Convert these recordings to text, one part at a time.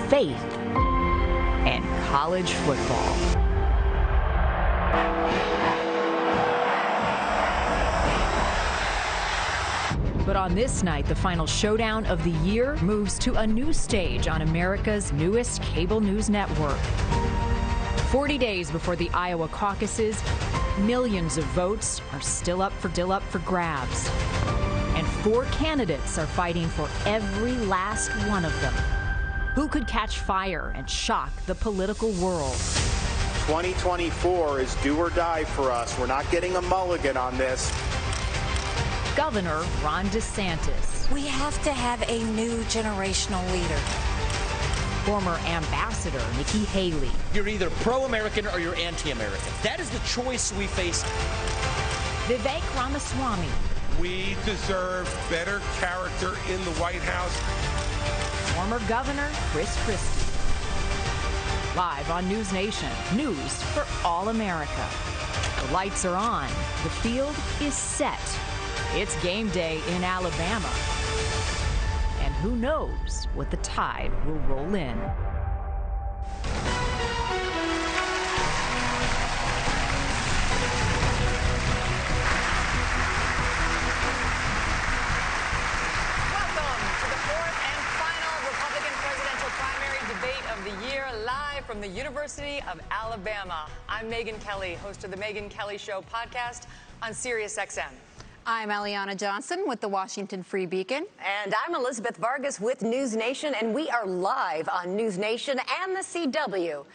faith, and college football. But on this night, the final showdown of the year moves to a new stage on America's newest cable news network. 40 days before the Iowa caucuses, millions of votes are still up for grabs. And 4 candidates are fighting for every last one of them. Who could catch fire and shock the political world? 2024 is do or die for us. We're not getting a mulligan on this. Governor Ron DeSantis. We have to have a new generational leader. Former Ambassador Nikki Haley. You're either pro-American or you're anti-American. That is the choice we face. Vivek Ramaswamy. We deserve better character in the White House. Former Governor Chris Christie. Live on News Nation, news for all America. The lights are on. The field is set. It's game day in Alabama. And who knows what the tide will roll in. From the University of Alabama. I'm Megyn Kelly, host of the Megyn Kelly Show podcast on SiriusXM. I'm Eliana Johnson with the Washington Free Beacon. And I'm Elizabeth Vargas with News Nation, and we are live on News Nation and the CW.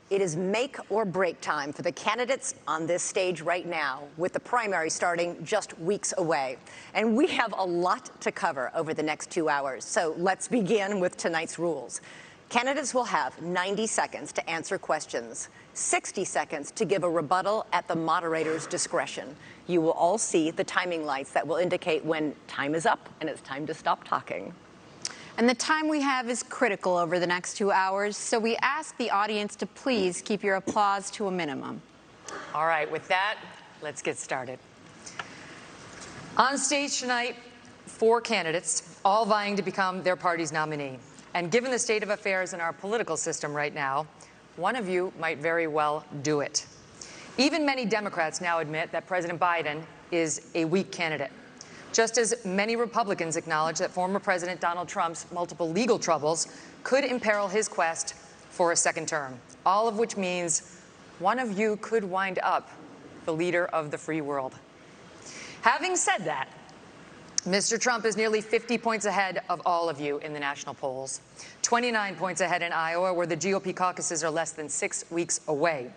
It is make or break time for the candidates on this stage right now, with the primary starting just weeks away. And we have a lot to cover over the next 2 hours. So let's begin with tonight's rules. Candidates will have 90 seconds to answer questions, 60 seconds to give a rebuttal at the moderator's discretion. You will all see the timing lights that will indicate when time is up and it's time to stop talking. And the time we have is critical over the next 2 hours, so we ask the audience to please keep your applause to a minimum. All right, with that, let's get started. On stage tonight, 4 candidates, all vying to become their party's nominee. And given the state of affairs in our political system right now, one of you might very well do it. Even many Democrats now admit that President Biden is a weak candidate, just as many Republicans acknowledge that former President Donald Trump's multiple legal troubles could imperil his quest for a second term, all of which means one of you could wind up the leader of the free world. Having said that, Mr. Trump is nearly 50 points ahead of all of you in the national polls, 29 points ahead in Iowa, where the GOP caucuses are less than 6 weeks away.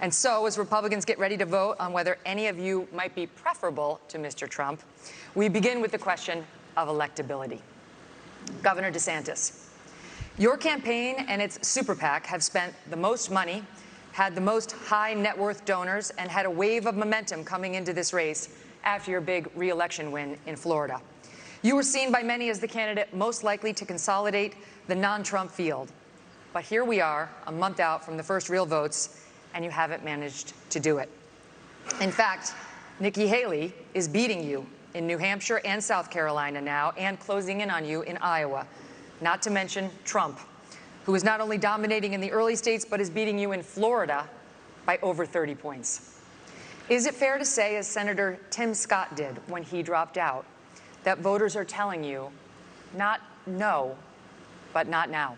And so, as Republicans get ready to vote on whether any of you might be preferable to Mr. Trump, we begin with the question of electability. Governor DeSantis, your campaign and its super PAC have spent the most money, had the most high net worth donors, and had a wave of momentum coming into this race after your big re-election win in Florida. You were seen by many as the candidate most likely to consolidate the non-Trump field. But here we are, a month out from the first real votes, and you haven't managed to do it. In fact, Nikki Haley is beating you in New Hampshire and South Carolina now, and closing in on you in Iowa, not to mention Trump, who is not only dominating in the early states, but is beating you in Florida by over 30 points. Is it fair to say, as Senator Tim Scott did when he dropped out, that voters are telling you, not no, but not now?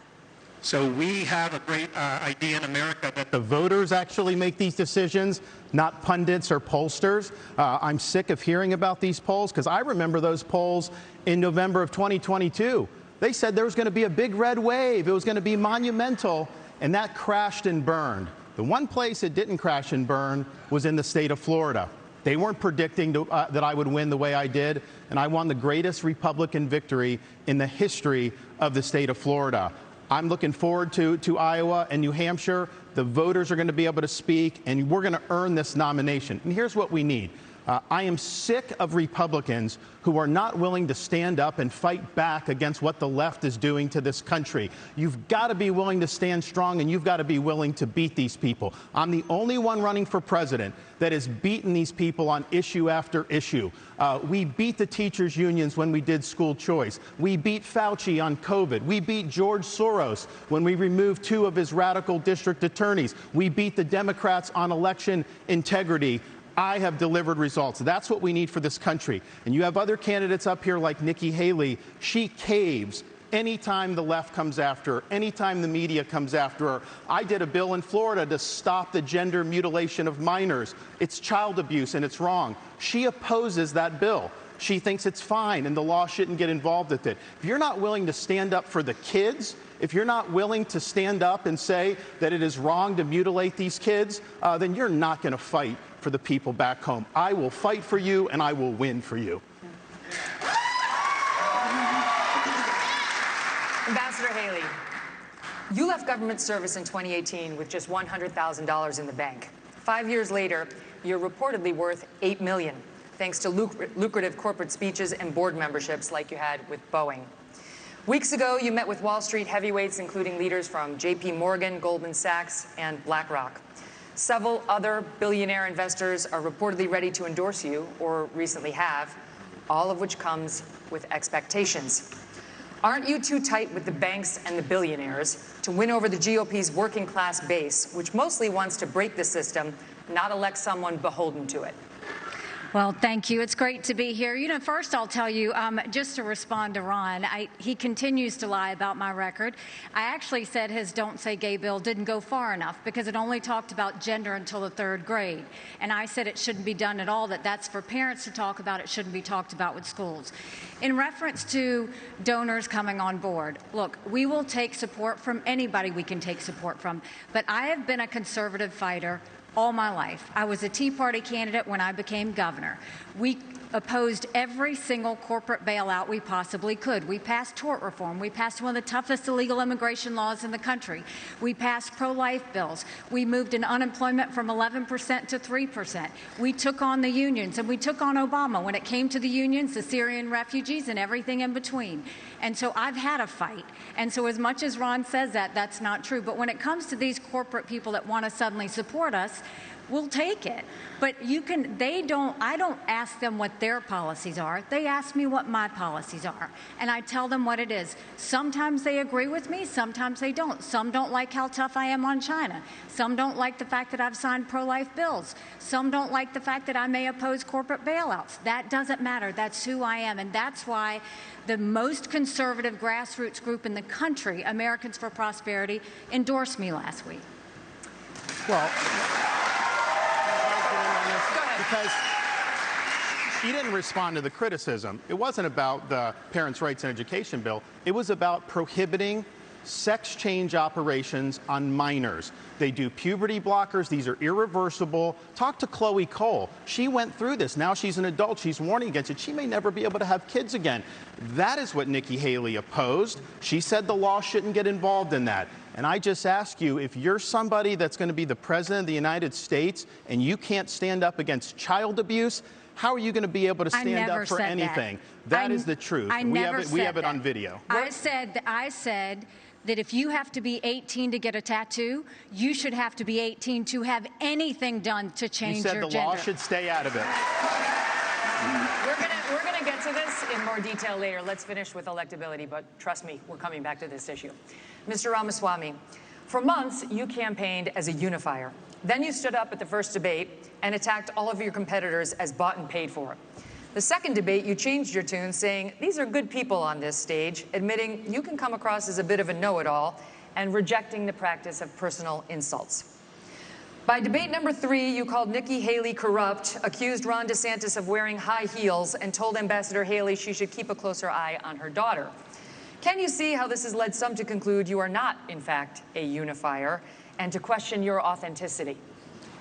So we have a great idea in America that the voters actually make these decisions, not pundits or pollsters. I'm sick of hearing about these polls, because I remember those polls in November of 2022. They said there was going to be a big red wave. It was going to be monumental, and that crashed and burned. The one place it didn't crash and burn was in the state of Florida. They weren't predicting that I would win the way I did, and I won the greatest Republican victory in the history of the state of Florida. I'm looking forward to Iowa and New Hampshire. The voters are going to be able to speak, and we're going to earn this nomination. And here's what we need. I am sick of Republicans who are not willing to stand up and fight back against what the left is doing to this country. You've got to be willing to stand strong, and you've got to be willing to beat these people. I'm the only one running for president that has beaten these people on issue after issue. We beat the teachers' unions when we did school choice. We beat Fauci on COVID. We beat George Soros when we removed 2 of his radical district attorneys. We beat the Democrats on election integrity. I have delivered results. That's what we need for this country. And you have other candidates up here like Nikki Haley. She caves anytime the left comes after her, anytime the media comes after her. I did a bill in Florida to stop the gender mutilation of minors. It's child abuse and it's wrong. She opposes that bill. She thinks it's fine and the law shouldn't get involved with it. If you're not willing to stand up for the kids, if you're not willing to stand up and say that it is wrong to mutilate these kids, then you're not going to fight for the people back home. I will fight for you and I will win for you. Ambassador Haley, you left government service in 2018 with just $100,000 in the bank. 5 years later, you're reportedly worth $8 million, thanks to lucrative corporate speeches and board memberships like you had with Boeing. Weeks ago, you met with Wall Street heavyweights, including leaders from JP Morgan, Goldman Sachs, and BlackRock. Several other billionaire investors are reportedly ready to endorse you, or recently have, all of which comes with expectations. Aren't you too tight with the banks and the billionaires to win over the GOP's working class base, which mostly wants to break the system, not elect someone beholden to it? Well, thank you. It's great to be here. You know, first I'll tell you, just to respond to Ron, he continues to lie about my record. I actually said his Don't Say Gay bill didn't go far enough because it only talked about gender until the 3rd grade. And I said it shouldn't be done at all, that's for parents to talk about. It shouldn't be talked about with schools. In reference to donors coming on board, look, we will take support from anybody we can take support from. But I have been a conservative fighter all my life. I was a Tea Party candidate when I became governor. We opposed every single corporate bailout we possibly could. We passed tort reform. We passed one of the toughest illegal immigration laws in the country. We passed pro-life bills. We moved in unemployment from 11% to 3%. We took on the unions, and we took on Obama when it came to the unions, the Syrian refugees, and everything in between. And so I've had a fight. And so as much as Ron says that, that's not true. But when it comes to these corporate people that want to suddenly support us, we'll take it. But I don't ask them what their policies are. They ask me what my policies are. And I tell them what it is. Sometimes they agree with me, sometimes they don't. Some don't like how tough I am on China. Some don't like the fact that I've signed pro-life bills. Some don't like the fact that I may oppose corporate bailouts. That doesn't matter. That's who I am. And that's why the most conservative grassroots group in the country, Americans for Prosperity, endorsed me last week. Well, because you didn't respond to the criticism. It wasn't about the Parents' Rights and Education bill. It was about prohibiting sex change operations on minors. They do puberty blockers. These are irreversible. Talk to Chloe Cole. She went through this. Now she's an adult. She's warning against it. She may never be able to have kids again. That is what Nikki Haley opposed. She said the law shouldn't get involved in that. And I just ask you, if you're somebody that's going to be the president of the United States and you can't stand up against child abuse, how are you going to be able to stand up for anything? That is the truth. We have it on video. I said that if you have to be 18 to get a tattoo, you should have to be 18 to have anything done to change your gender. You said the law should stay out of it. We're gonna get to this in more detail later. Let's finish with electability, but trust me, we're coming back to this issue. Mr. Ramaswamy, for months you campaigned as a unifier. Then you stood up at the first debate and attacked all of your competitors as bought and paid for. The second debate, you changed your tune, saying these are good people on this stage, admitting you can come across as a bit of a know-it-all and rejecting the practice of personal insults. By debate number 3, you called Nikki Haley corrupt, accused Ron DeSantis of wearing high heels, and told Ambassador Haley she should keep a closer eye on her daughter. Can you see how this has led some to conclude you are not, in fact, a unifier, and to question your authenticity?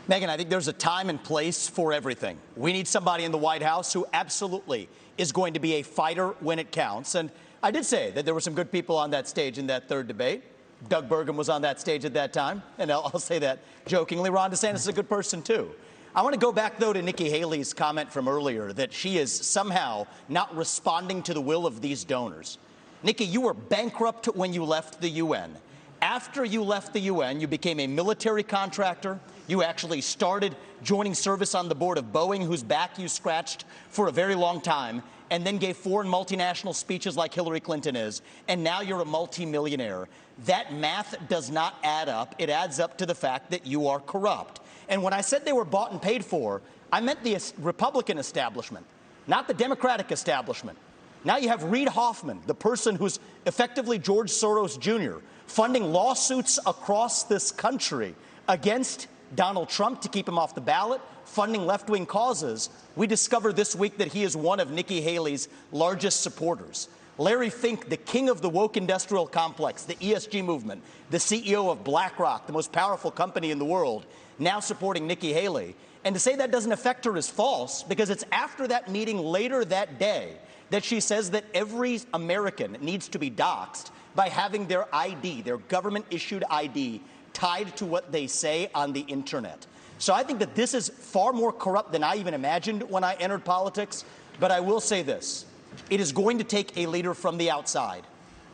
Megyn, I think there's a time and place for everything. We need somebody in the White House who absolutely is going to be a fighter when it counts. And I did say that there were some good people on that stage in that third debate. Doug Burgum was on that stage at that time, and I'll say that jokingly. Ron DeSantis is a good person, too. I want to go back, though, to Nikki Haley's comment from earlier that she is somehow not responding to the will of these donors. Nikki, you were bankrupt when you left the UN. After you left the UN, you became a military contractor. You actually started joining service on the board of Boeing, whose back you scratched for a very long time, and then gave foreign multinational speeches like Hillary Clinton is, and now you're a multimillionaire. That math does not add up. It adds up to the fact that you are corrupt. And when I said they were bought and paid for, I meant the Republican establishment, not the Democratic establishment. Now you have Reid Hoffman, the person who's effectively George Soros Jr., funding lawsuits across this country against Donald Trump to keep him off the ballot, funding left-wing causes. We discovered this week that he is one of Nikki Haley's largest supporters. Larry Fink, the king of the woke industrial complex, the ESG movement, the CEO of BlackRock, the most powerful company in the world, now supporting Nikki Haley. And to say that doesn't affect her is false, because it's after that meeting later that day that she says that every American needs to be doxxed by having their ID, their government-issued ID, tied to what they say on the internet. So I think that this is far more corrupt than I even imagined when I entered politics. But I will say this. It is going to take a leader from the outside,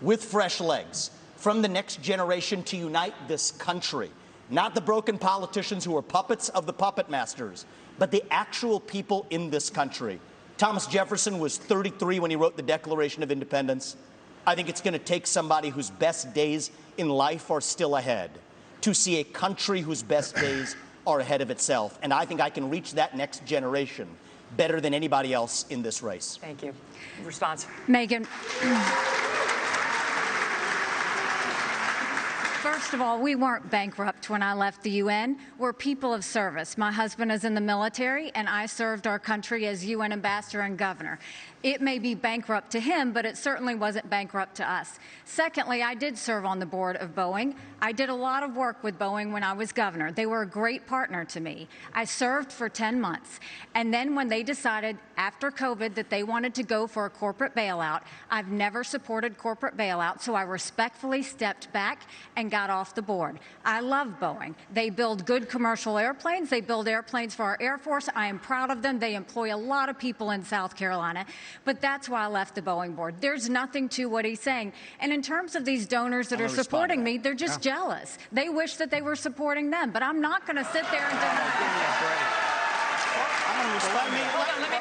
with fresh legs, from the next generation to unite this country. Not the broken politicians who are puppets of the puppet masters, but the actual people in this country. Thomas Jefferson was 33 when he wrote the Declaration of Independence. I think it's going to take somebody whose best days in life are still ahead to see a country whose best days are ahead of itself. And I think I can reach that next generation better than anybody else in this race. Thank you. Response. Megyn. First of all, we weren't bankrupt when I left the UN. We're people of service. My husband is in the military, and I served our country as UN ambassador and governor. It may be bankrupt to him, but it certainly wasn't bankrupt to us. Secondly, I did serve on the board of Boeing. I did a lot of work with Boeing when I was governor. They were a great partner to me. I served for 10 months. And then when they decided after COVID that they wanted to go for a corporate bailout, I've never supported corporate bailout, so I respectfully stepped back and got off the board. I love Boeing. They build good commercial airplanes. They build airplanes for our Air Force. I am proud of them. They employ a lot of people in South Carolina. But that's why I left the Boeing board. There's nothing to what he's saying. And in terms of these donors that are supporting me, they're just jealous. They wish that they were supporting them. But I'm not going to sit there and deny Let me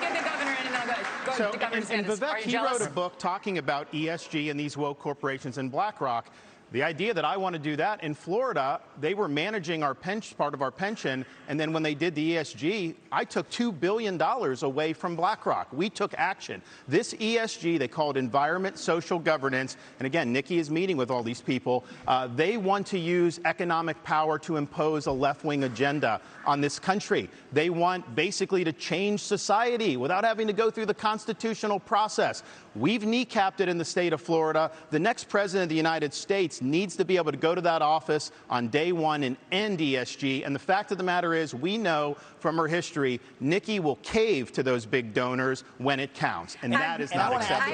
get the governor in, and then I'll go So, to the governor's and hands. Vivek, he wrote a book talking about ESG and these woke corporations and BlackRock. The idea that I want to do that in Florida, they were managing our part of our pension, and then when they did the ESG, I took $2 billion away from BlackRock. We took action. This ESG, they call it environment, social governance, and again, Nikki is meeting with all these people. They want to use economic power to impose a left-wing agenda on this country. They want basically to change society without having to go through the constitutional process. We've kneecapped it in the state of Florida. The next president of the United States needs to be able to go to that office on day one and end ESG. And the fact of the matter is, we know from her history, Nikki will cave to those big donors when it counts. And that is not acceptable.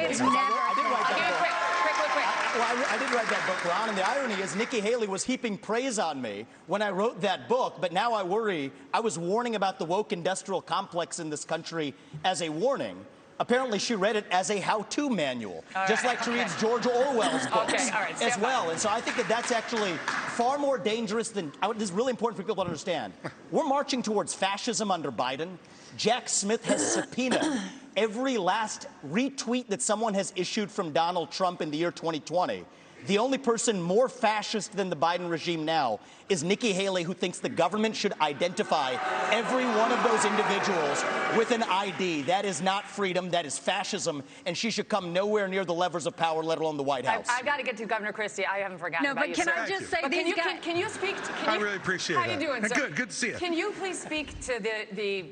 I did write that book, Ron, and the irony is Nikki Haley was heaping praise on me when I wrote that book, but now I worry. I was warning about the woke industrial complex in this country as a warning. Apparently, she read it as a how-to manual, just like she reads George Orwell's books as well. And so I think that that's actually far more dangerous than, this is really important for people to understand. We're marching towards fascism under Biden. Jack Smith has subpoenaed every last retweet that someone has issued from Donald Trump in the year 2020. The only person more fascist than the Biden regime now is Nikki Haley, who thinks the government should identify every one of those individuals with an ID. That is not freedom. That is fascism. And she should come nowhere near the levers of power, let alone the White House. I've got to get to Governor Christie. I haven't forgotten about you, sir. No, but can I just say, can you speak? I really appreciate it. How you doing, sir? Good to see you. Can you please speak to the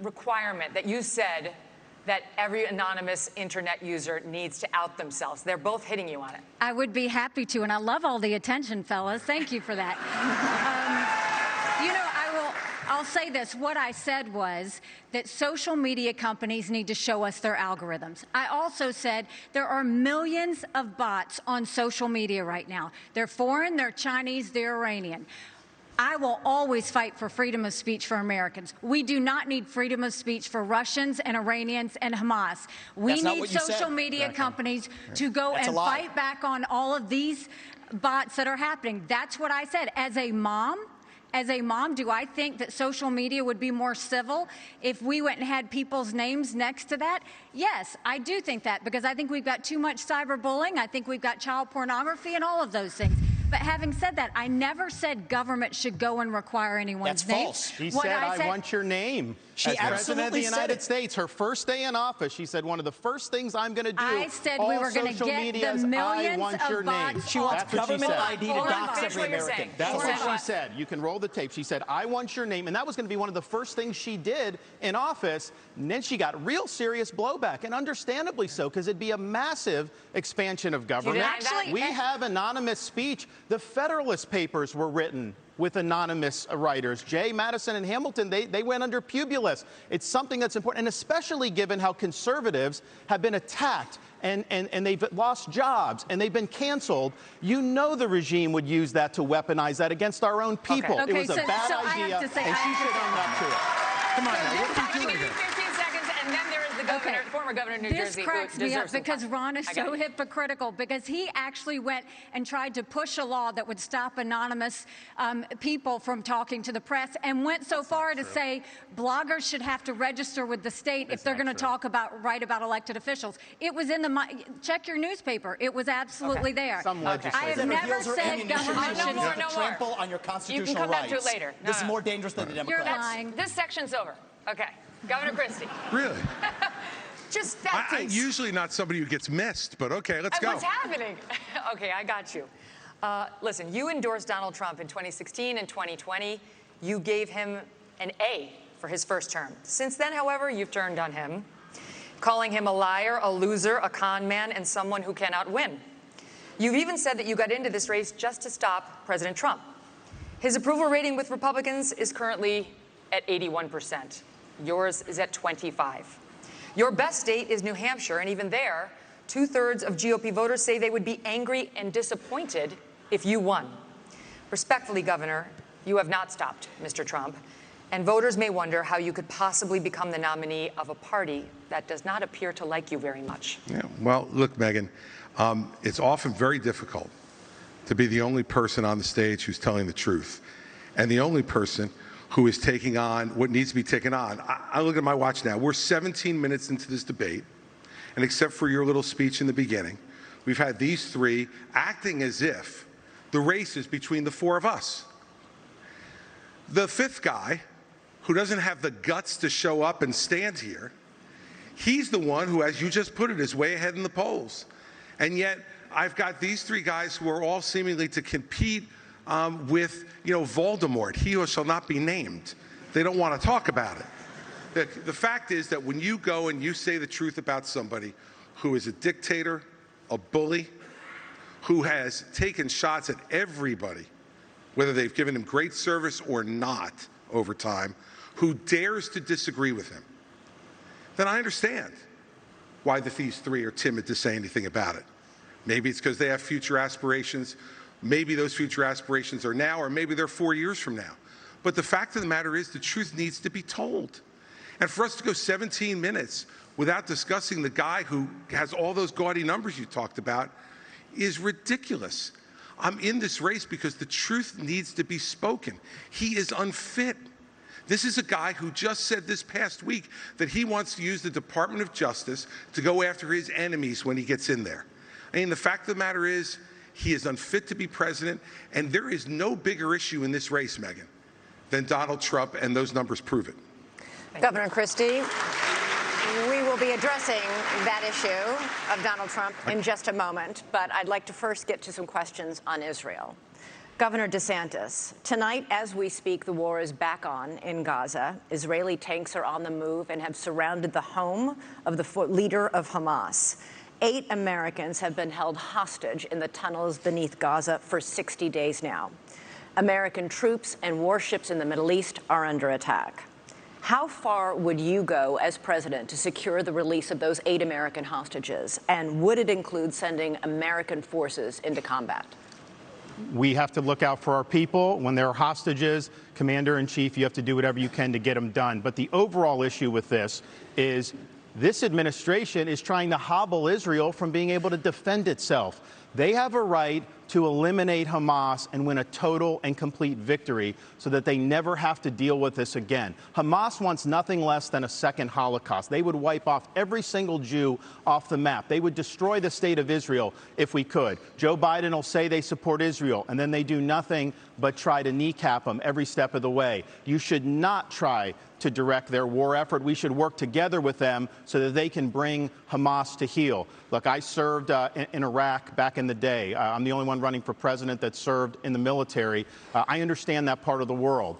requirement that you said that every anonymous internet user needs to out themselves? They're both hitting you on it. I would be happy to, and I love all the attention, fellas. Thank you for that. I'll say this. What I said was that social media companies need to show us their algorithms. I also said there are millions of bots on social media right now. They're foreign, they're Chinese, they're Iranian. I will always fight for freedom of speech for Americans. We do not need freedom of speech for Russians and Iranians and Hamas. We need social media companies to go and fight back on all of these bots that are happening. That's what I said. As a mom, do I think that social media would be more civil if we went and had people's names next to that? Yes, I do think that, because I think we've got too much cyberbullying. I think we've got child pornography and all of those things. But having said that, I never said government should go and require anyone's name. That's false. She said, I want your name. She as President of the United States, her first day in office, she said, one of the first things I'm going to do, I said we were going to get the millions of bots. She wants government ID to dox every American. That's what she said. You can roll the tape. She said, I want your name. And that was going to be one of the first things she did in office. And then she got real serious blowback, and understandably so, because it'd be a massive expansion of government. We have anonymous speech. The Federalist Papers were written with anonymous writers. Jay, Madison, and Hamilton, they went under Publius. It's something that's important, and especially given how conservatives have been attacked and they've lost jobs and they've been canceled. You know the regime would use that to weaponize that against our own people. Okay, it was a bad idea, and she should own up to it. Come on, now, what are you doing here? 15 seconds, and then there is the governor, former governor of New Jersey. This cracks me up because Ron is so hypocritical, because he actually went and tried to push a law that would stop anonymous people from talking to the press, and went so far to say bloggers should have to register with the state if they're going to write about elected officials. It was in the, check your newspaper. It was absolutely there. I have never said government should trample on your constitutional rights. You can come back to it later. This is more dangerous than the Democrats. You're lying. This section's over. Okay. Governor Christie. Really? Just that piece. I'm usually not somebody who gets missed, but okay, let's go. What's happening? Okay, I got you. Listen, you endorsed Donald Trump in 2016 and 2020. You gave him an A for his first term. Since then, however, you've turned on him, calling him a liar, a loser, a con man, and someone who cannot win. You've even said that you got into this race just to stop President Trump. His approval rating with Republicans is currently at 81%. Yours is at 25. Your best state is New Hampshire, and even there, 2/3 of GOP voters say they would be angry and disappointed if you won. Respectfully, Governor, you have not stopped Mr. Trump, and voters may wonder how you could possibly become the nominee of a party that does not appear to like you very much. Yeah, well, look, Megyn, it's often very difficult to be the only person on the stage who's telling the truth, and the only person who is taking on what needs to be taken on. I look at my watch now. We're 17 minutes into this debate, and except for your little speech in the beginning, we've had these three acting as if the race is between the four of us. The fifth guy, who doesn't have the guts to show up and stand here, he's the one who, as you just put it, is way ahead in the polls. And yet, I've got these three guys who are all seemingly to compete with, Voldemort, he who shall not be named. They don't want to talk about it. The fact is that when you go and you say the truth about somebody who is a dictator, a bully, who has taken shots at everybody, whether they've given him great service or not over time, who dares to disagree with him, then I understand why these three are timid to say anything about it. Maybe it's because they have future aspirations. Maybe those future aspirations are now, or maybe they're 4 years from now. But the fact of the matter is the truth needs to be told. And for us to go 17 minutes without discussing the guy who has all those gaudy numbers you talked about is ridiculous. I'm in this race because the truth needs to be spoken. He is unfit. This is a guy who just said this past week that he wants to use the Department of Justice to go after his enemies when he gets in there. I mean, the fact of the matter is, he is unfit to be president, and there is no bigger issue in this race, Megyn, than Donald Trump, and those numbers prove it. Governor Christie, we will be addressing that issue of Donald Trump in just a moment, but I'd like to first get to some questions on Israel. Governor DeSantis, tonight as we speak, the war is back on in Gaza. Israeli tanks are on the move and have surrounded the home of the leader of Hamas. 8 Americans have been held hostage in the tunnels beneath Gaza for 60 days now. American troops and warships in the Middle East are under attack. How far would you go as president to secure the release of those 8 American hostages? And would it include sending American forces into combat? We have to look out for our people. When there are hostages, Commander-in-Chief, you have to do whatever you can to get them done. But the overall issue with this is this administration is trying to hobble Israel from being able to defend itself. They have a right to eliminate Hamas and win a total and complete victory so that they never have to deal with this again. Hamas wants nothing less than a second Holocaust. They would wipe off every single Jew off the map. They would destroy the state of Israel if we could. Joe Biden will say they support Israel, and then they do nothing but try to kneecap them every step of the way. You should not try to direct their war effort. We should work together with them so that they can bring Hamas to heel. Look, I served in Iraq back in the day. I'm the only one running for president that served in the military. I understand that part of the world.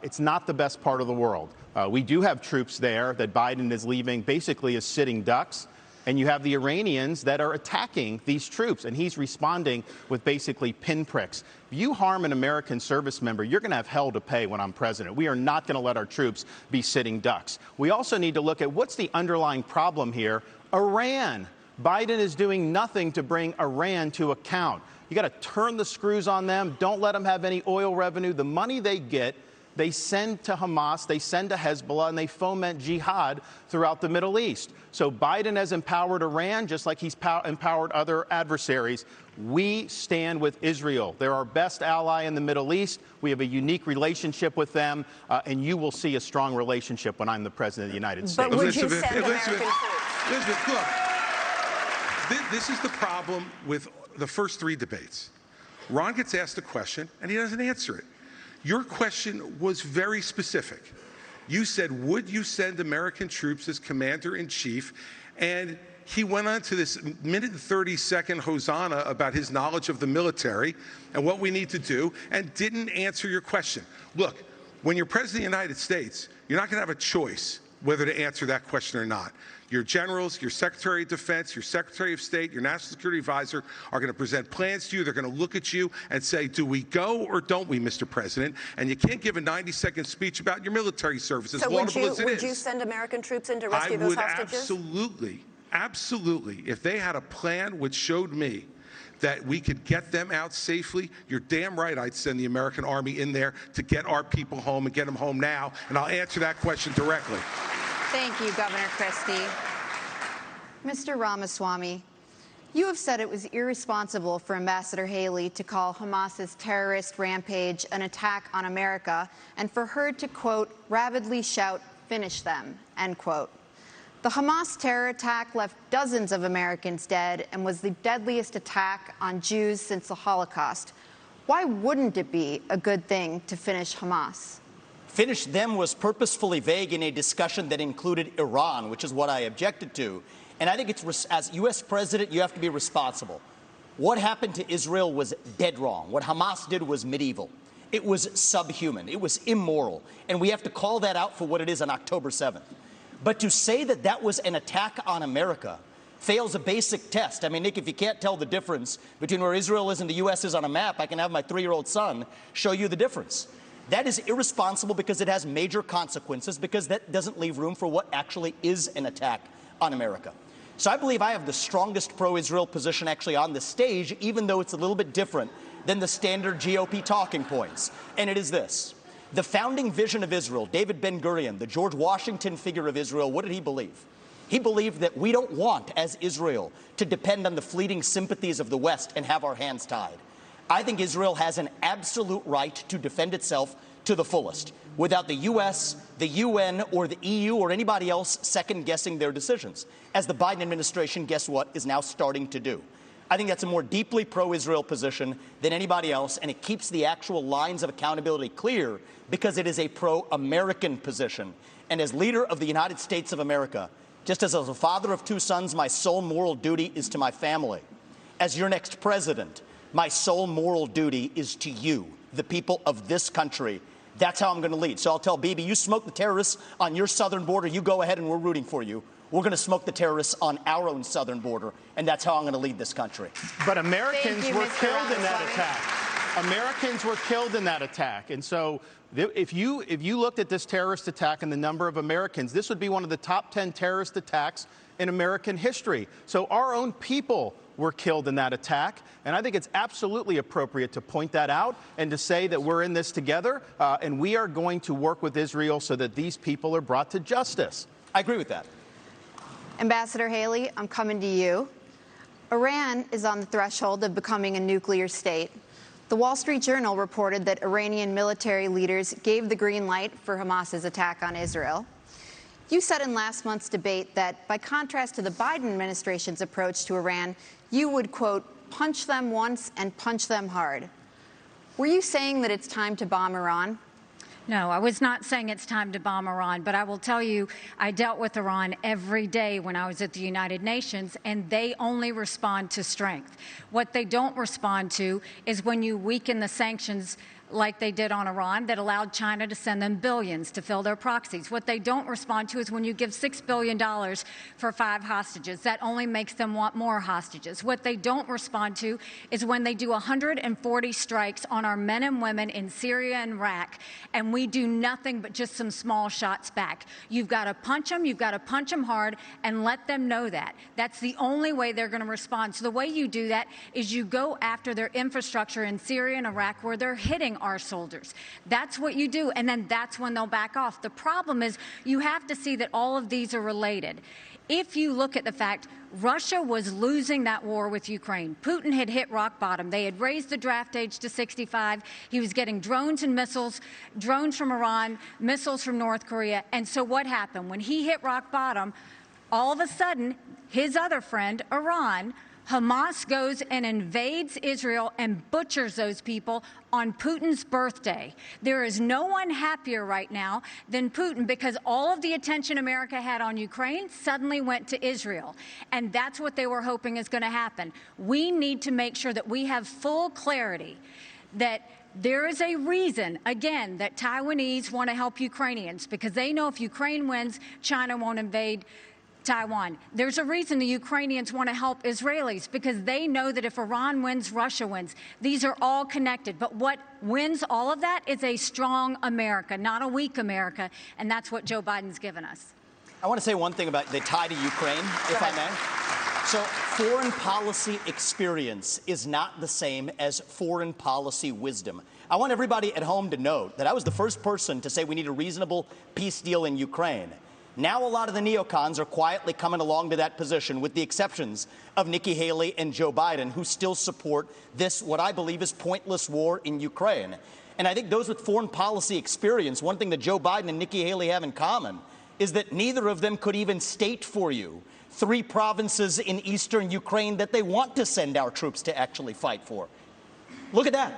It's not the best part of the world. We do have troops there that Biden is leaving basically as sitting ducks. And you have the Iranians that are attacking these troops, and he's responding with basically pinpricks. If you harm an American service member, you're going to have hell to pay when I'm president. We are not going to let our troops be sitting ducks. We also need to look at what's the underlying problem here. Iran. Biden is doing nothing to bring Iran to account. You got to turn the screws on them. Don't let them have any oil revenue. The money they get, they send to Hamas, they send to Hezbollah, and they foment jihad throughout the Middle East. So Biden has empowered Iran just like he's empowered other adversaries. We stand with Israel. They're our best ally in the Middle East. We have a unique relationship with them, and you will see a strong relationship when I'm the president of the United States. But would you send American troops? Elizabeth, look, this is the problem with the first three debates. Ron gets asked a question, and he doesn't answer it. Your question was very specific. You said, would you send American troops as commander-in-chief? And he went on to this minute and 30-second hosanna about his knowledge of the military and what we need to do, and didn't answer your question. Look, when you're president of the United States, you're not going to have a choice whether to answer that question or not. Your generals, your Secretary of Defense, your Secretary of State, your National Security Advisor are going to present plans to you. They're going to look at you and say, do we go or don't we, Mr. President? And you can't give a 90-second speech about your military service, as laudable as it is. Would you send American troops in to rescue those hostages? Absolutely, absolutely. If they had a plan which showed me that we could get them out safely, you're damn right I'd send the American Army in there to get our people home and get them home now. And I'll answer that question directly. Thank you, Governor Christie. Mr. Ramaswamy, you have said it was irresponsible for Ambassador Haley to call Hamas's terrorist rampage an attack on America and for her to, quote, rabidly shout, finish them, end quote. The Hamas terror attack left dozens of Americans dead and was the deadliest attack on Jews since the Holocaust. Why wouldn't it be a good thing to finish Hamas? Finish them was purposefully vague in a discussion that included Iran, which is what I objected to. And I think it's, as U.S. president, you have to be responsible. What happened to Israel was dead wrong. What Hamas did was medieval. It was subhuman. It was immoral. And we have to call that out for what it is on October 7th. But to say that that was an attack on America fails a basic test. I mean, Nick, if you can't tell the difference between where Israel is and the U.S. is on a map, I can have my 3-year-old son show you the difference. That is irresponsible because it has major consequences, because that doesn't leave room for what actually is an attack on America. So I believe I have the strongest pro-Israel position actually on the stage, even though it's a little bit different than the standard GOP talking points. And it is this. The founding vision of Israel, David Ben-Gurion, the George Washington figure of Israel, what did he believe? He believed that we don't want, as Israel, to depend on the fleeting sympathies of the West and have our hands tied. I think Israel has an absolute right to defend itself to the fullest, without the U.S., the UN, or the EU, or anybody else second-guessing their decisions, as the Biden administration, guess what, is now starting to do. I think that's a more deeply pro-Israel position than anybody else, and it keeps the actual lines of accountability clear because it is a pro-American position. And as leader of the United States of America, just as a father of 2 sons, my sole moral duty is to my family. As your next president, my sole moral duty is to you, the people of this country. That's how I'm going to lead. So I'll tell Bibi, you smoke the terrorists on your southern border, you go ahead and we're rooting for you. We're going to smoke the terrorists on our own southern border, and that's how I'm going to lead this country. But Americans were killed in that attack. Americans were killed in that attack. And so if you looked at this terrorist attack and the number of Americans, this would be one of the top 10 terrorist attacks in American history. So our own people were killed in that attack. And I think it's absolutely appropriate to point that out and to say that we're in this together, and we are going to work with Israel so that these people are brought to justice. I agree with that. Ambassador Haley, I'm coming to you. Iran is on the threshold of becoming a nuclear state. The Wall Street Journal reported that Iranian military leaders gave the green light for Hamas's attack on Israel. You said in last month's debate that, by contrast to the Biden administration's approach to Iran, you would, quote, punch them once and punch them hard. Were you saying that it's time to bomb Iran? No, I was not saying it's time to bomb Iran, but I will tell you, I dealt with Iran every day when I was at the United Nations, and they only respond to strength. What they don't respond to is when you weaken the sanctions like they did on Iran that allowed China to send them billions to fill their proxies. What they don't respond to is when you give $6 billion for 5 hostages. That only makes them want more hostages. What they don't respond to is when they do 140 strikes on our men and women in Syria and Iraq, and we do nothing but just some small shots back. You've got to punch them, you've got to punch them hard, and let them know that. That's the only way they're going to respond. So the way you do that is you go after their infrastructure in Syria and Iraq where they're hitting our soldiers. That's what you do, and then that's when they'll back off. The problem is you have to see that all of these are related. If you look at the fact Russia was losing that war with Ukraine. Putin had hit rock bottom. They had raised the draft age to 65. He was getting drones and missiles, drones from Iran, missiles from North Korea. And so what happened? When he hit rock bottom, all of a sudden, his other friend, Iran, Hamas goes and invades Israel and butchers those people on Putin's birthday. There is no one happier right now than Putin because all of the attention America had on Ukraine suddenly went to Israel. And that's what they were hoping is going to happen. We need to make sure that we have full clarity that there is a reason, again, that Taiwanese want to help Ukrainians because they know if Ukraine wins, China won't invade Taiwan. There's a reason the Ukrainians want to help Israelis because they know that if Iran wins, Russia wins. These are all connected. But what wins all of that is a strong America, not a weak America. And that's what Joe Biden's given us. I want to say one thing about the tie to Ukraine, if I may. So foreign policy experience is not the same as foreign policy wisdom. I want everybody at home to note that I was the first person to say we need a reasonable peace deal in Ukraine. Now a lot of the neocons are quietly coming along to that position, with the exceptions of Nikki Haley and Joe Biden, who still support this, what I believe is pointless war in Ukraine. And I think those with foreign policy experience, one thing that Joe Biden and Nikki Haley have in common is that neither of them could even state for you 3 provinces in eastern Ukraine that they want to send our troops to actually fight for. Look at that.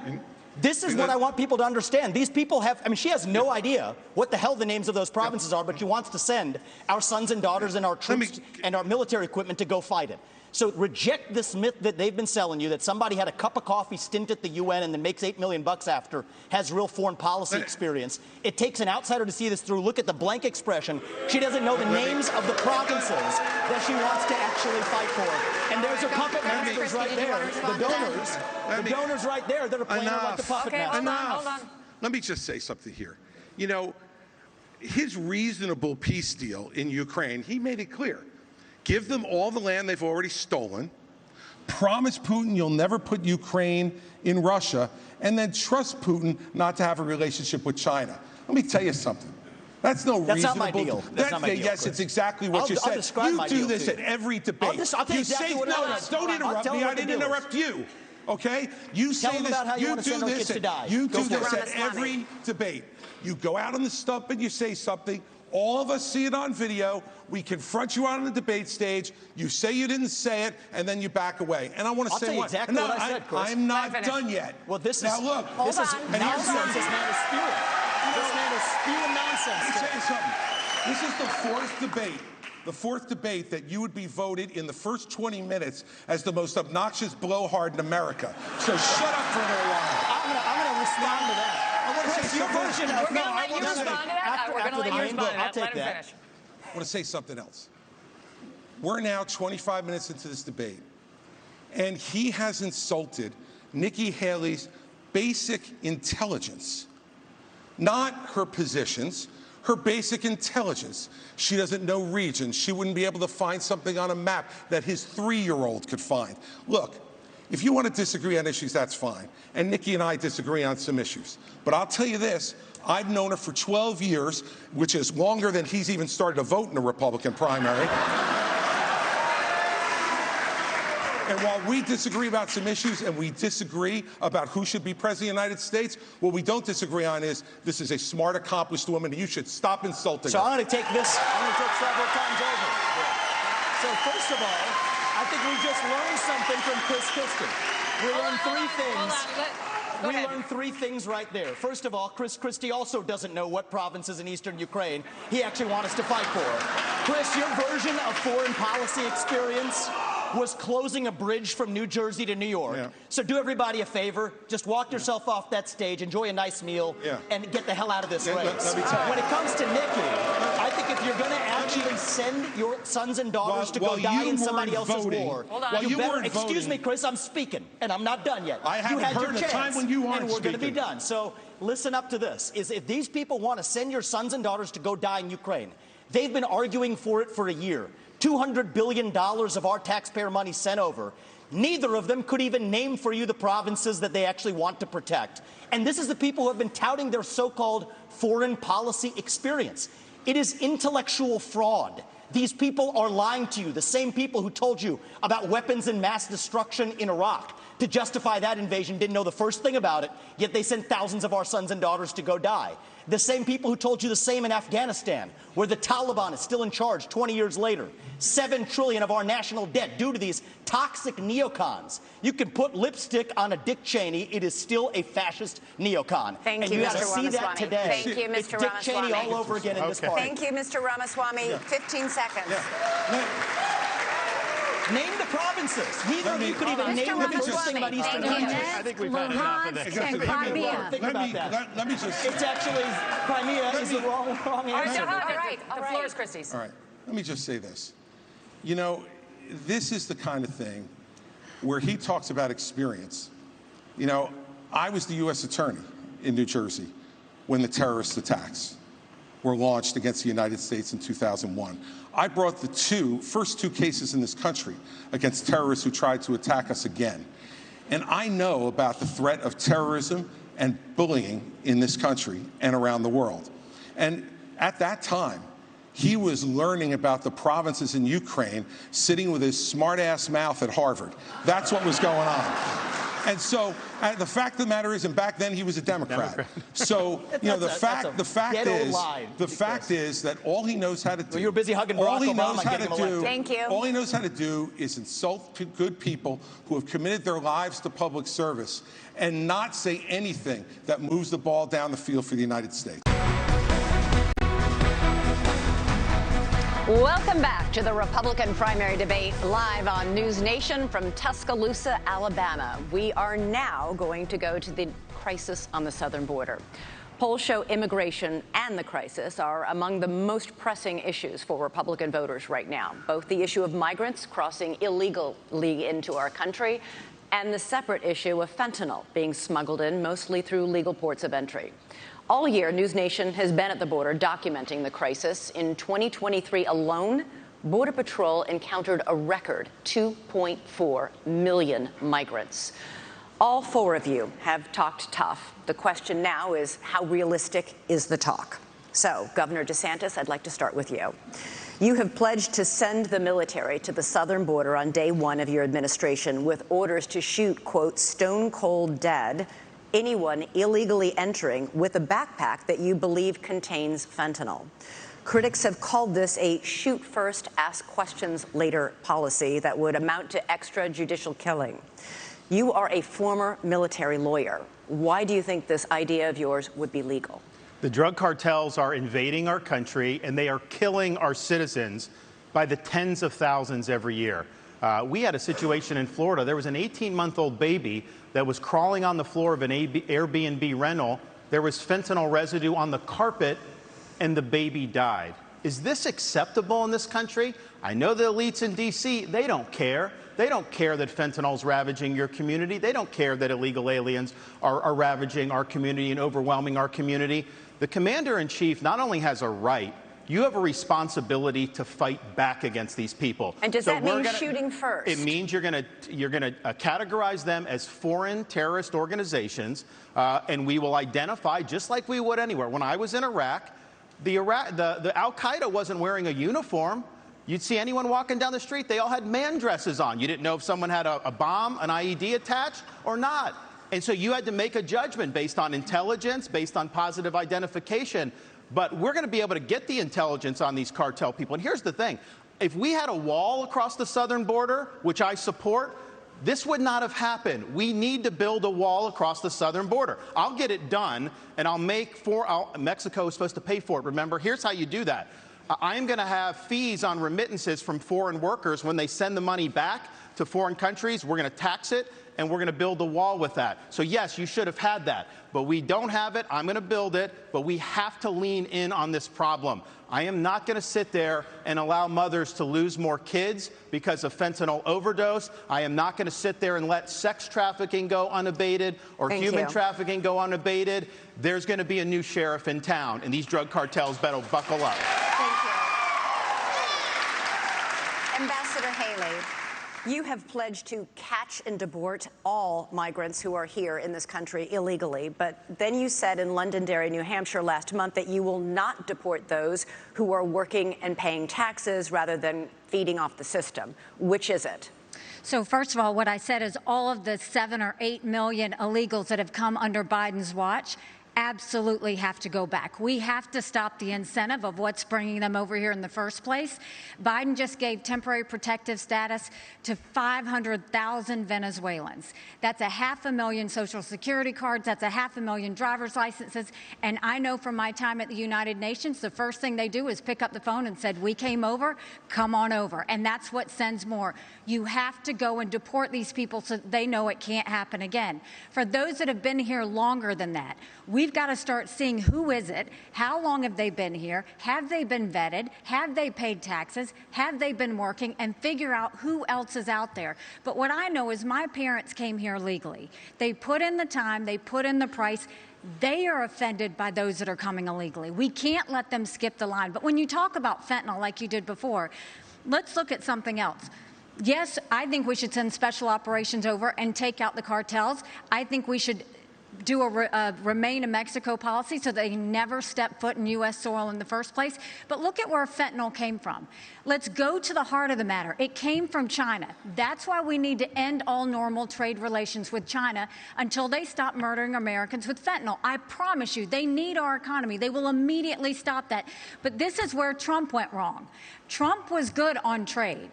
This is what I want people to understand. These people have, I mean, she has no idea what the hell the names of those provinces are, but she wants to send our sons and daughters and our troops and our military equipment to go fight it. So reject this myth that they've been selling you, that somebody had a cup of coffee stint at the UN and then makes $8 million after, has real foreign policy experience. It takes an outsider to see this through. Look at the blank expression. She doesn't know the names of the provinces that she wants to actually fight for. And there's her puppet masters right there, the donors right there that are playing her like the puppet masters. Hold on. Let me just say something here. You know, his reasonable peace deal in Ukraine, he made it clear. Give them all the land they've already stolen, promise Putin you'll never put Ukraine in Russia, and then trust Putin not to have a relationship with China. Let me tell you something. That's no reasonable. That's not my deal. That's not my deal, yes, Chris. It's exactly what you said. You do this at every debate. I'll tell you exactly what it is. Don't interrupt me. I didn't interrupt you. Okay? You say this. About how you want to send our kids to die. You do this at every debate. You go out on the stump and you say something. All of us see it on video. We confront you out on the debate stage. You say you didn't say it, and then you back away. And I want to say exactly what I said, Chris. I'm not done yet. Well, this is now look. This is nonsense. This man is spewing. This man is spewing nonsense. Let me tell you something. This is the fourth debate that you would be voted in the first 20 minutes as the most obnoxious blowhard in America. So shut up for a little while. I'm going to respond to that. Your version of We're going to let you respond to that. We're going to let you respond to that. I'll take that. Finish. I want to say something else. We're now 25 minutes into this debate, and he has insulted Nikki Haley's basic intelligence, not her positions, her basic intelligence. She doesn't know regions. She wouldn't be able to find something on a map that his 3-year-old could find. Look, if you want to disagree on issues, that's fine. And Nikki and I disagree on some issues. But I'll tell you this, I've known her for 12 years, which is longer than he's even started to vote in a Republican primary. And while we disagree about some issues and we disagree about who should be president of the United States, what we don't disagree on is this is a smart, accomplished woman, and you should stop insulting her. So I'm going to take this, several times over. So first of all, I think we just learned something from Chris Christie. We learned three things. We learned three things right there. First of all, Chris Christie also doesn't know what provinces in eastern Ukraine he actually wants us to fight for. Chris, your version of foreign policy experience was closing a bridge from New Jersey to New York. Yeah. So do everybody a favor, just walk yourself off that stage, enjoy a nice meal, and get the hell out of this race. Let me tell you. When it comes to Nikki, I think if you're going to actually send your sons and daughters to go die in somebody else's war, you better, excuse me, Chris, I'm speaking, and I'm not done yet. I haven't heard a time when you aren't and we're going to be speaking. done. So listen up to this, is if these people want to send your sons and daughters to go die in Ukraine, they've been arguing for it for a year. $200 billion of our taxpayer money sent over. Neither of them could even name for you the provinces that they actually want to protect. And this is the people who have been touting their so-called foreign policy experience. It is intellectual fraud. These people are lying to you, the same people who told you about weapons and mass destruction in Iraq. To justify that invasion, didn't know the first thing about it, yet they sent thousands of our sons and daughters to go die. The same people who told you the same in Afghanistan, where the Taliban is still in charge 20 years later. $7 trillion of our national debt due to these toxic neocons. You can put lipstick on a Dick Cheney, it is still a fascist neocon. Thank you, and you Mr. see that today. Thank you, Mr. It's Dick Cheney all over again in this party. Thank you, Mr. Ramaswamy. 15 seconds. Name the provinces. Neither of you could even name the first thing about Eastern Ukraine. I think we've had enough of this. And Crimea. Think about that. Let me just... It's actually, Crimea is the wrong answer. All right. The floor is Christie's. All right. Let me just say this. You know, this is the kind of thing where he talks about experience. You know, I was the U.S. attorney in New Jersey when the terrorist attacks were launched against the United States in 2001. I brought the first two cases in this country against terrorists who tried to attack us again. And I know about the threat of terrorism and bullying in this country and around the world. And at that time, he was learning about the provinces in Ukraine, sitting with his smart-ass mouth at Harvard. That's what was going on. And so the fact of the matter is, and back then he was a Democrat. So you know, the fact is that all he knows how to do. Well, you were busy hugging Barack Obama, getting him elected. Thank you. All he knows how to do is insult good people who have committed their lives to public service, and not say anything that moves the ball down the field for the United States. Welcome back to the Republican primary debate live on News Nation from Tuscaloosa, Alabama. We are now going to go to the crisis on the southern border. Polls show immigration and the crisis are among the most pressing issues for Republican voters right now. Both the issue of migrants crossing illegally into our country and the separate issue of fentanyl being smuggled in mostly through legal ports of entry. All year, News Nation has been at the border documenting the crisis. In 2023 alone, Border Patrol encountered a record 2.4 million migrants. All four of you have talked tough. The question now is, how realistic is the talk? So, Governor DeSantis, I'd like to start with you. You have pledged to send the military to the southern border on day one of your administration with orders to shoot, quote, stone cold dead anyone illegally entering with a backpack that you believe contains fentanyl. Critics have called this a shoot first, ask questions later policy that would amount to extrajudicial killing. You are a former military lawyer. Why do you think this idea of yours would be legal? The drug cartels are invading our country, and they are killing our citizens by the tens of thousands every year. We had a situation in Florida. There was an 18-month-old baby that was crawling on the floor of an Airbnb rental. There was fentanyl residue on the carpet, and the baby died. Is this acceptable in this country? I know the elites in D.C., they don't care. They don't care that fentanyl's ravaging your community. They don't care that illegal aliens are ravaging our community and overwhelming our community. The commander-in-chief not only has a right, you have a responsibility to fight back against these people. And does that mean shooting first? It means you're going to categorize them as foreign terrorist organizations, and we will identify just like we would anywhere. When I was in Iraq, the Al-Qaeda wasn't wearing a uniform. You'd see anyone walking down the street, they all had man dresses on. You didn't know if someone had a bomb, an IED attached or not. And so you had to make a judgment based on intelligence, based on positive identification. But we're going to be able to get the intelligence on these cartel people. And here's the thing. If we had a wall across the southern border, which I support, this would not have happened. We need to build a wall across the southern border. I'll get it done, and Mexico is supposed to pay for it. Remember, here's how you do that. I am going to have fees on remittances from foreign workers when they send the money back to foreign countries. We're going to tax it, and we're going to build a wall with that. So yes, you should have had that, but we don't have it. I'm going to build it, but we have to lean in on this problem. I am not going to sit there and allow mothers to lose more kids because of fentanyl overdose. I am not going to sit there and let sex trafficking go unabated or human trafficking go unabated. There's going to be a new sheriff in town, and these drug cartels better buckle up. Thank you. Ambassador Haley, you have pledged to catch and deport all migrants who are here in this country illegally, but then you said in Londonderry, New Hampshire last month that you will not deport those who are working and paying taxes rather than feeding off the system. Which is it? So first of all, what I said is all of the 7 or 8 million illegals that have come under Biden's watch absolutely have to go back. We have to stop the incentive of what's bringing them over here in the first place. Biden just gave temporary protective status to 500,000 Venezuelans. That's 500,000 Social Security cards. That's 500,000 driver's licenses. And I know from my time at the United Nations, the first thing they do is pick up the phone and said, we came over, come on over. And that's what sends more. You have to go and deport these people so they know it can't happen again. For those that have been here longer than that, we've got to start seeing who is it, how long have they been here, have they been vetted, have they paid taxes, have they been working, and figure out who else is out there. But what I know is my parents came here legally. They put in the time, they put in the price. They are offended by those that are coming illegally. We can't let them skip the line. But when you talk about fentanyl like you did before, let's look at something else. Yes, I think we should send special operations over and take out the cartels. I think we should do a remain in Mexico policy so they never step foot in U.S. soil in the first place. But look at where fentanyl came from. Let's go to the heart of the matter. It came from China. That's why we need to end all normal trade relations with China until they stop murdering Americans with fentanyl. I promise you, they need our economy. They will immediately stop that. But this is where Trump went wrong. Trump was good on trade,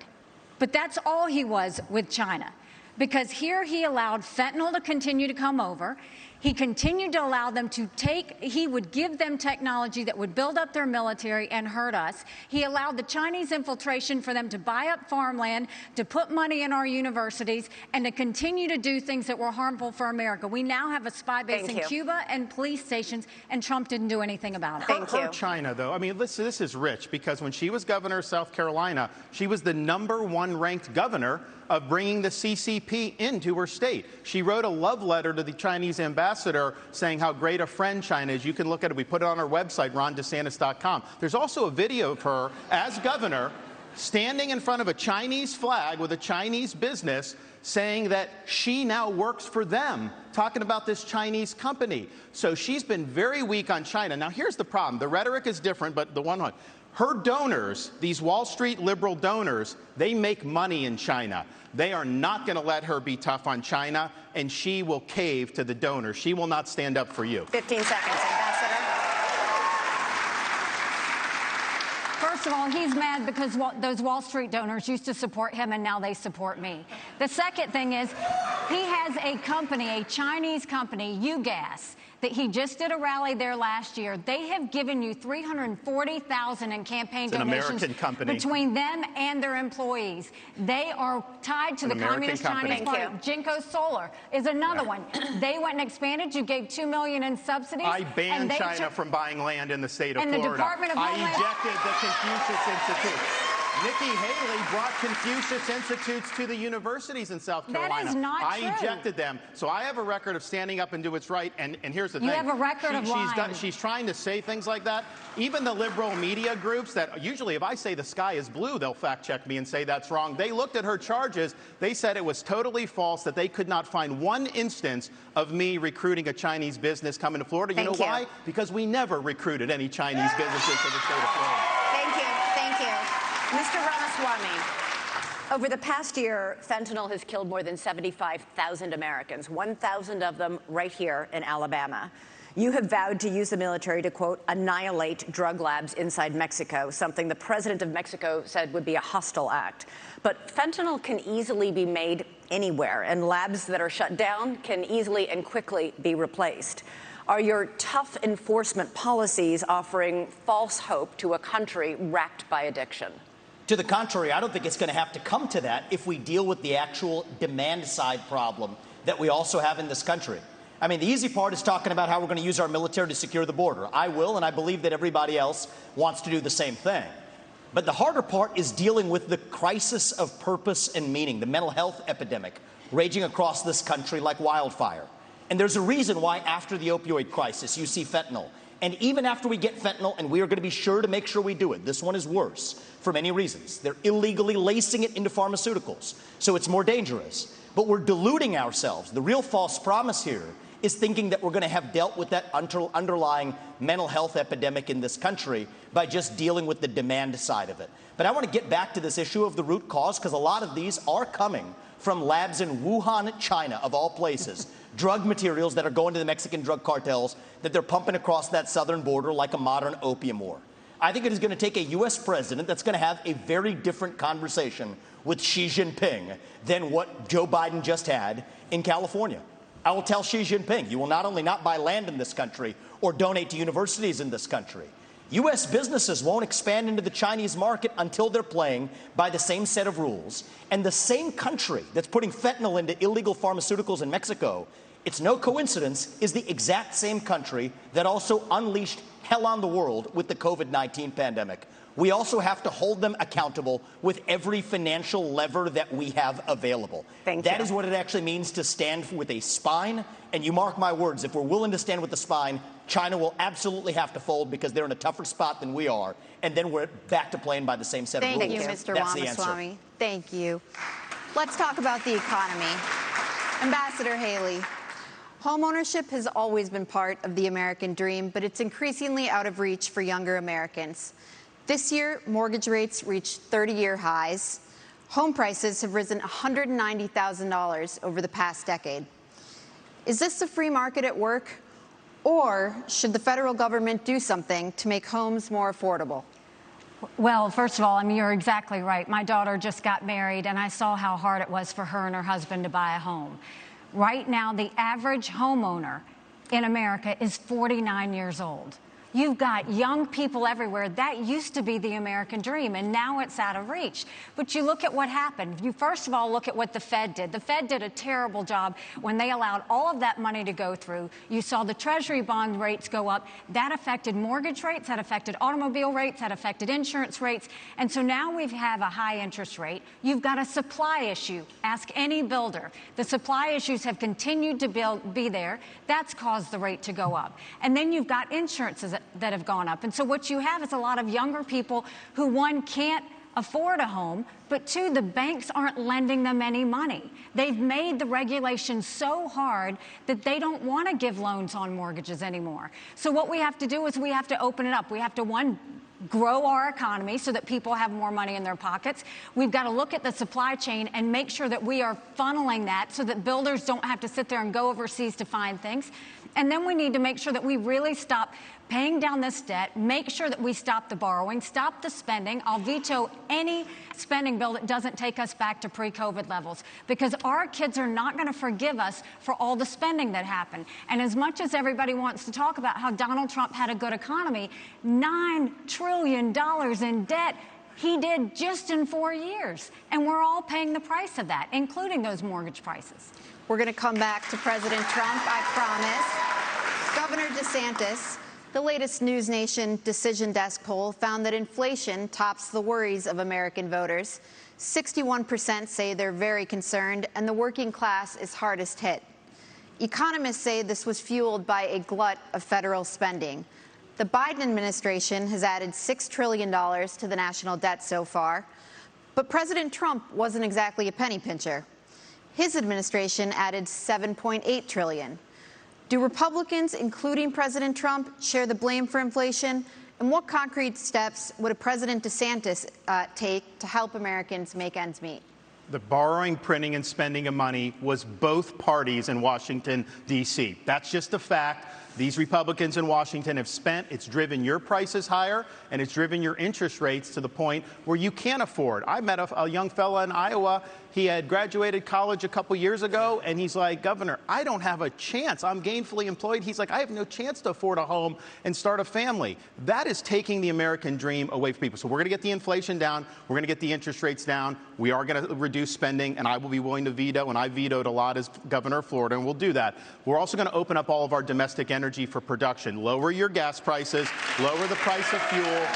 but that's all he was with China. Because here he allowed fentanyl to continue to come over. He continued to allow them to he would give them technology that would build up their military and hurt us. He allowed the Chinese infiltration for them to buy up farmland, to put money in our universities, and to continue to do things that were harmful for America. We now have a spy base in Cuba and police stations, and Trump didn't do anything about it. Thank you. China, though, I mean, listen, this is rich, because when she was governor of South Carolina, she was the #1 ranked governor of bringing the CCP into her state. She wrote a love letter to the Chinese ambassador saying how great a friend China is. You can look at it. We put it on our website, rondesantis.com. There's also a video of her as governor standing in front of a Chinese flag with a Chinese business saying that she now works for them, talking about this Chinese company. So she's been very weak on China. Now, here's the problem. The rhetoric is different, but her donors, these Wall Street liberal donors, they make money in China. They are not going to let her be tough on China, and she will cave to the donors. She will not stand up for you. 15 seconds, Ambassador. First of all, he's mad because those Wall Street donors used to support him, and now they support me. The second thing is he has a company, a Chinese company, UGAS, that he just did a rally there last year. They have given you $340,000 in campaign donations between them and their employees. They are tied to the Communist Chinese Party. Jinko Solar is another one. They went and expanded. You gave $2 million in subsidies. I banned China from buying land in the state of Florida. The Department of Homeland I ejected the Confucius Institute. Nikki Haley brought Confucius Institutes to the universities in South Carolina. That is not I true. ejected them. So I have a record of standing up and do what's right. And here's the thing. You have a record of lying. She's trying to say things like that. Even the liberal media groups that usually if I say the sky is blue, they'll fact check me and say that's wrong. They looked at her charges. They said it was totally false, that they could not find one instance of me recruiting a Chinese business coming to Florida. You know why? Because we never recruited any Chinese businesses to the state of Florida. Thank you. Thank you. Mr. Ramaswamy, over the past year, fentanyl has killed more than 75,000 Americans, 1,000 of them right here in Alabama. You have vowed to use the military to, quote, annihilate drug labs inside Mexico, something the president of Mexico said would be a hostile act. But fentanyl can easily be made anywhere, and labs that are shut down can easily and quickly be replaced. Are your tough enforcement policies offering false hope to a country racked by addiction? To the contrary, I don't think it's going to have to come to that if we deal with the actual demand side problem that we also have in this country. I mean, the easy part is talking about how we're going to use our military to secure the border. I will, and I believe that everybody else wants to do the same thing. But the harder part is dealing with the crisis of purpose and meaning, the mental health epidemic raging across this country like wildfire. And there's a reason why after the opioid crisis, you see fentanyl. And even after we get fentanyl, and we are going to be sure to make sure we do it, this one is worse for many reasons. They're illegally lacing it into pharmaceuticals, so it's more dangerous. But we're deluding ourselves. The real false promise here is thinking that we're going to have dealt with that underlying mental health epidemic in this country by just dealing with the demand side of it. But I want to get back to this issue of the root cause, because a lot of these are coming from labs in Wuhan, China, of all places. Drug materials that are going to the Mexican drug cartels that they're pumping across that southern border like a modern opium war. I think it is going to take a U.S. president that's going to have a very different conversation with Xi Jinping than what Joe Biden just had in California. I will tell Xi Jinping, you will not only not buy land in this country or donate to universities in this country, U.S. businesses won't expand into the Chinese market until they're playing by the same set of rules. And the same country that's putting fentanyl into illegal pharmaceuticals in Mexico, it's no coincidence, is the exact same country that also unleashed hell on the world with the COVID-19 pandemic. We also have to hold them accountable with every financial lever that we have available. That is what it actually means to stand with a spine. And you mark my words, if we're willing to stand with the spine, China will absolutely have to fold because they're in a tougher spot than we are. And then we're back to playing by the same set of rules. Thank you, Mr. Ramaswamy. Thank you. Let's talk about the economy. Ambassador Haley, homeownership has always been part of the American dream, but it's increasingly out of reach for younger Americans. This year, mortgage rates reached 30-year highs. Home prices have risen $190,000 over the past decade. Is this the free market at work? Or should the federal government do something to make homes more affordable? Well, first of all, I mean, you're exactly right. My daughter just got married, and I saw how hard it was for her and her husband to buy a home. Right now, the average homeowner in America is 49 years old. You've got young people everywhere. That used to be the American dream, and now it's out of reach. But you look at what happened. You first of all look at what the Fed did. The Fed did a terrible job when they allowed all of that money to go through. You saw the Treasury bond rates go up. That affected mortgage rates, that affected automobile rates, that affected insurance rates. And so now we have a high interest rate. You've got a supply issue. Ask any builder. The supply issues have continued to be there. That's caused the rate to go up. And then you've got insurances that have gone up. And so what you have is a lot of younger people who, one, can't afford a home, but two, the banks aren't lending them any money. They've made the regulations so hard that they don't want to give loans on mortgages anymore. So what we have to do is we have to open it up. We have to, one, grow our economy so that people have more money in their pockets. We've got to look at the supply chain and make sure that we are funneling that so that builders don't have to sit there and go overseas to find things. And then we need to make sure that we really stop paying down this debt, make sure that we stop the borrowing, stop the spending. I'll veto any spending bill that doesn't take us back to pre-COVID levels, because our kids are not going to forgive us for all the spending that happened. And as much as everybody wants to talk about how Donald Trump had a good economy, $9 trillion in debt, he did just in 4 years. And we're all paying the price of that, including those mortgage prices. We're going to come back to President Trump, I promise. Governor DeSantis, The latest News Nation Decision Desk poll found that inflation tops the worries of American voters. 61% say they're very concerned, and the working class is hardest hit. Economists say this was fueled by a glut of federal spending. The Biden administration has added $6 trillion to the national debt so far, but President Trump wasn't exactly a penny pincher. His administration added $7.8 trillion. Do Republicans, including President Trump, share the blame for inflation? And what concrete steps would a President DeSantis take to help Americans make ends meet? The borrowing, printing, and spending of money was both parties in Washington, D.C. That's just a fact. These Republicans in Washington have spent. It's driven your prices higher, and it's driven your interest rates to the point where you can't afford. I met a young fella in Iowa. He had graduated college a couple years ago, and he's like, Governor, I don't have a chance. I'm gainfully employed. He's like, I have no chance to afford a home and start a family. That is taking the American dream away from people. So we're going to get the inflation down. We're going to get the interest rates down. We are going to reduce spending, and I will be willing to veto, and I vetoed a lot as governor of Florida, and we'll do that. We're also going to open up all of our domestic energy for production. Lower your gas prices, lower the price of fuel.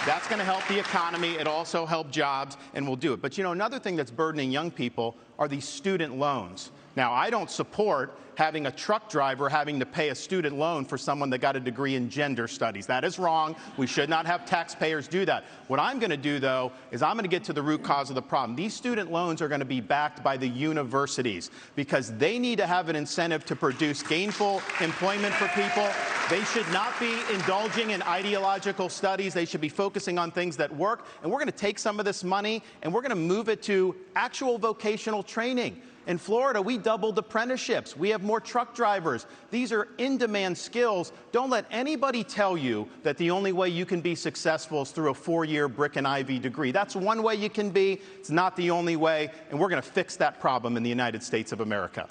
That's going to help the economy. It also help jobs, and we'll do it. But, you know, another thing that's burdening young people are these student loans. Now, I don't support having a truck driver having to pay a student loan for someone that got a degree in gender studies. That is wrong. We should not have taxpayers do that. What I'm going to do, though, is I'm going to get to the root cause of the problem. These student loans are going to be backed by the universities because they need to have an incentive to produce gainful employment for people. They should not be indulging in ideological studies. They should be focusing on things that work. And we're going to take some of this money and we're going to move it to actual vocational training. In Florida, we doubled apprenticeships. We have more truck drivers. These are in-demand skills. Don't let anybody tell you that the only way you can be successful is through a 4-year brick and ivy degree. That's one way you can be. It's not the only way, and we're going to fix that problem in the United States of America.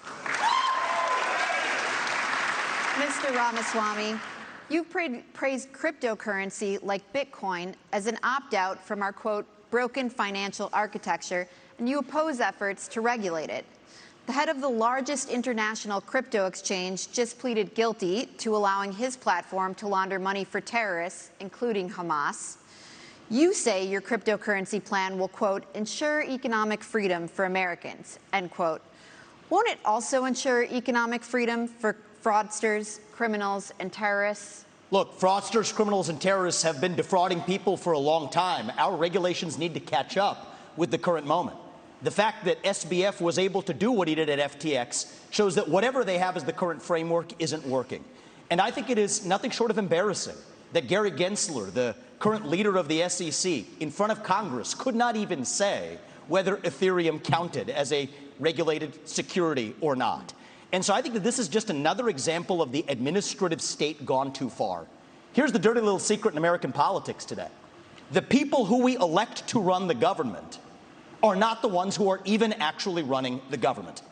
Mr. Ramaswamy, you've praised cryptocurrency like Bitcoin as an opt-out from our, quote, broken financial architecture, and you oppose efforts to regulate it. The head of the largest international crypto exchange just pleaded guilty to allowing his platform to launder money for terrorists, including Hamas. You say your cryptocurrency plan will, quote, ensure economic freedom for Americans, end quote. Won't it also ensure economic freedom for fraudsters, criminals, and terrorists? Look, fraudsters, criminals, and terrorists have been defrauding people for a long time. Our regulations need to catch up with the current moment. The fact that SBF was able to do what he did at FTX shows that whatever they have as the current framework isn't working. And I think it is nothing short of embarrassing that Gary Gensler, the current leader of the SEC, in front of Congress, could not even say whether Ethereum counted as a regulated security or not. And so I think that this is just another example of the administrative state gone too far. Here's the dirty little secret in American politics today. The people who we elect to run the government are not the ones who are even actually running the government.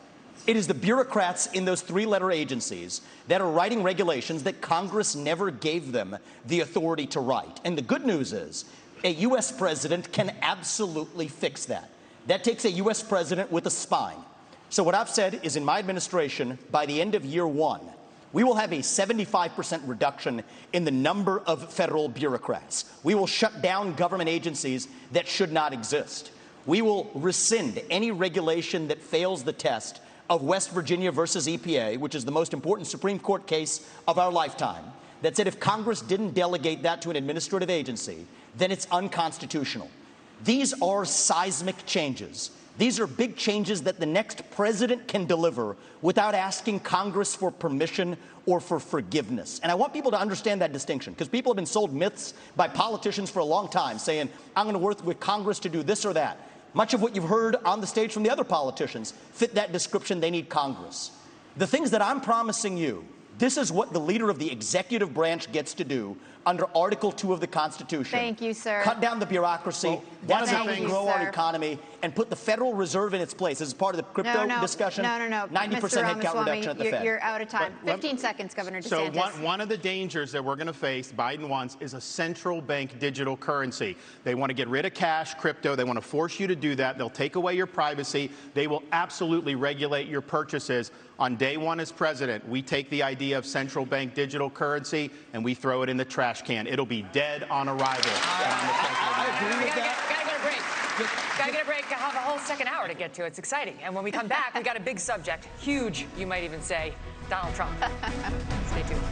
It is the bureaucrats in those 3-letter agencies that are writing regulations that Congress never gave them the authority to write. And the good news is a U.S. president can absolutely fix that. That takes a U.S. president with a spine. So what I've said is in my administration, by the end of year 1, we will have a 75% reduction in the number of federal bureaucrats. We will shut down government agencies that should not exist. We will rescind any regulation that fails the test of West Virginia versus EPA, which is the most important Supreme Court case of our lifetime, that said if Congress didn't delegate that to an administrative agency, then it's unconstitutional. These are seismic changes. These are big changes that the next president can deliver without asking Congress for permission or for forgiveness. And I want people to understand that distinction, because people have been sold myths by politicians for a long time saying, I'm going to work with Congress to do this or that. Much of what you've heard on the stage from the other politicians fit that description. They need Congress. The things that I'm promising you, this is what the leader of the executive branch gets to do under Article 2 of the Constitution. Thank you, sir. Cut down the bureaucracy. That's how we grow our economy, and put the Federal Reserve in its place. This is part of the crypto discussion. No. 90% headcount reduction at the Fed. You're out of time. 15 seconds, Governor DeSantis. So one of the dangers that we're going to face, Biden wants, is a central bank digital currency. They want to get rid of cash, crypto. They want to force you to do that. They'll take away your privacy. They will absolutely regulate your purchases. On day one as president, we take the idea of central bank digital currency and we throw it in the trash can. It'll be dead on arrival. I agree with that. Gotta get a break. Gotta get a break. I have a whole second hour to get to. It's exciting. And when we come back, we got a big subject. Huge, you might even say. Donald Trump. Stay tuned.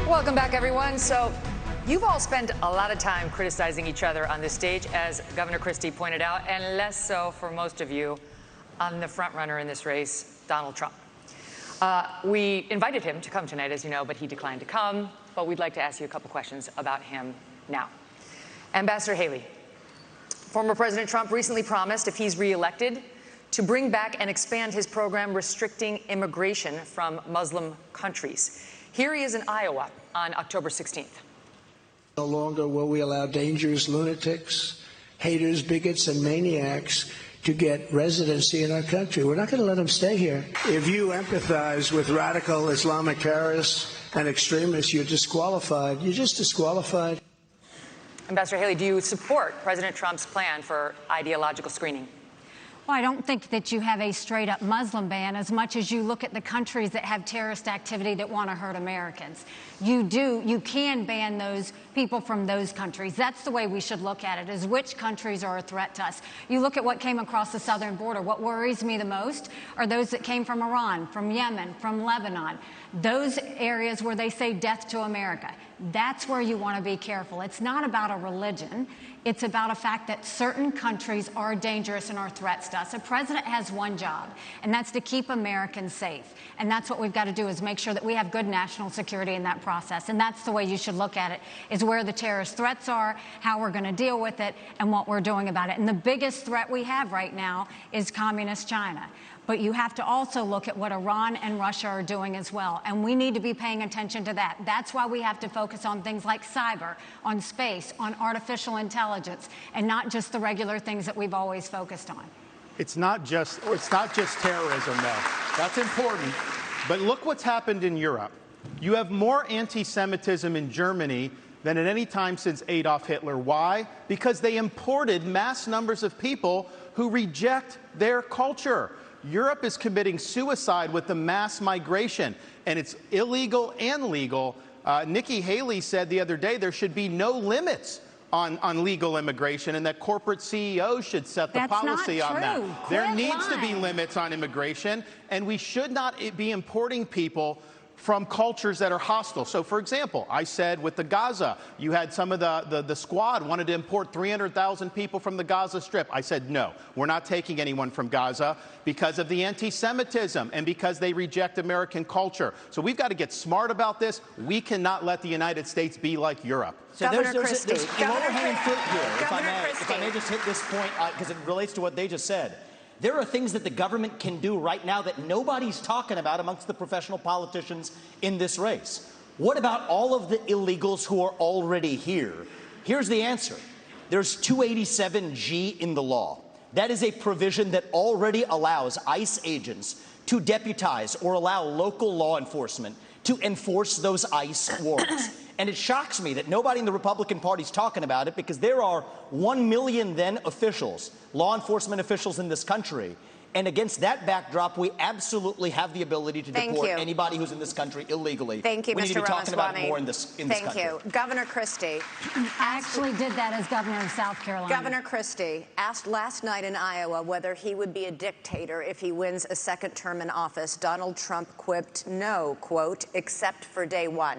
Welcome back, everyone. So you've all spent a lot of time criticizing each other on this stage, as Governor Christie pointed out, and less so for most of you on the front runner in this race, Donald Trump. We invited him to come tonight, as you know, but he declined to come. But we'd like to ask you a couple questions about him now. Ambassador Haley, former President Trump recently promised, if he's reelected, to bring back and expand his program restricting immigration from Muslim countries. Here he is in Iowa on October 16th. No longer will we allow dangerous lunatics, haters, bigots, and maniacs to get residency in our country. We're not going to let them stay here. If you empathize with radical Islamic terrorists and extremists, you're disqualified. You're just disqualified. Ambassador Haley, do you support President Trump's plan for ideological screening? Well, I don't think that you have a straight-up Muslim ban as much as you look at the countries that have terrorist activity that want to hurt Americans. You can ban those people from those countries. That's the way we should look at it, is which countries are a threat to us. You look at what came across the southern border. What worries me the most are those that came from Iran, from Yemen, from Lebanon, those areas where they say death to America. That's where you want to be careful. It's not about a religion. It's about a fact that certain countries are dangerous and are threats to us. A president has one job, and that's to keep Americans safe. And that's what we've got to do, is make sure that we have good national security in that process. And that's the way you should look at it, is where the terrorist threats are, how we're going to deal with it, and what we're doing about it. And the biggest threat we have right now is communist China. But you have to also look at what Iran and Russia are doing as well. And we need to be paying attention to that. That's why we have to focus on things like cyber, on space, on artificial intelligence, and not just the regular things that we've always focused on. It's not just terrorism, though. That's important. But look what's happened in Europe. You have more anti-Semitism in Germany than at any time since Adolf Hitler. Why? Because they imported mass numbers of people who reject their culture. Europe is committing suicide with the mass migration, and it's illegal and legal. Nikki Haley said the other day there should be no limits on legal immigration, and that corporate CEOs should set the policy on that. There needs to be limits on immigration, and we should not be importing people from cultures that are hostile. So, for example, I said with the Gaza, you had some of the squad wanted to import 300,000 people from the Gaza Strip. I said, no, we're not taking anyone from Gaza because of the anti-Semitism and because they reject American culture. So we've got to get smart about this. We cannot let the United States be like Europe. So there's an overhanging fruit here, if I may just hit this point, because it relates to what they just said. There are things that the government can do right now that nobody's talking about amongst the professional politicians in this race. What about all of the illegals who are already here? Here's the answer. There's 287G in the law. That is a provision that already allows ICE agents to deputize or allow local law enforcement to enforce those ICE warrants. And it shocks me that nobody in the Republican Party is talking about it, because there are 1 million then officials, law enforcement officials in this country. And against that backdrop, we absolutely have the ability to deport anybody who's in this country illegally. Thank you, we Mr. need to be talking about Ramaswamy. it more in this country. Thank you. Governor Christie. I actually did that as governor of South Carolina. Governor Christie asked last night in Iowa whether he would be a dictator if he wins a second term in office. Donald Trump quipped, no, quote, except for day one,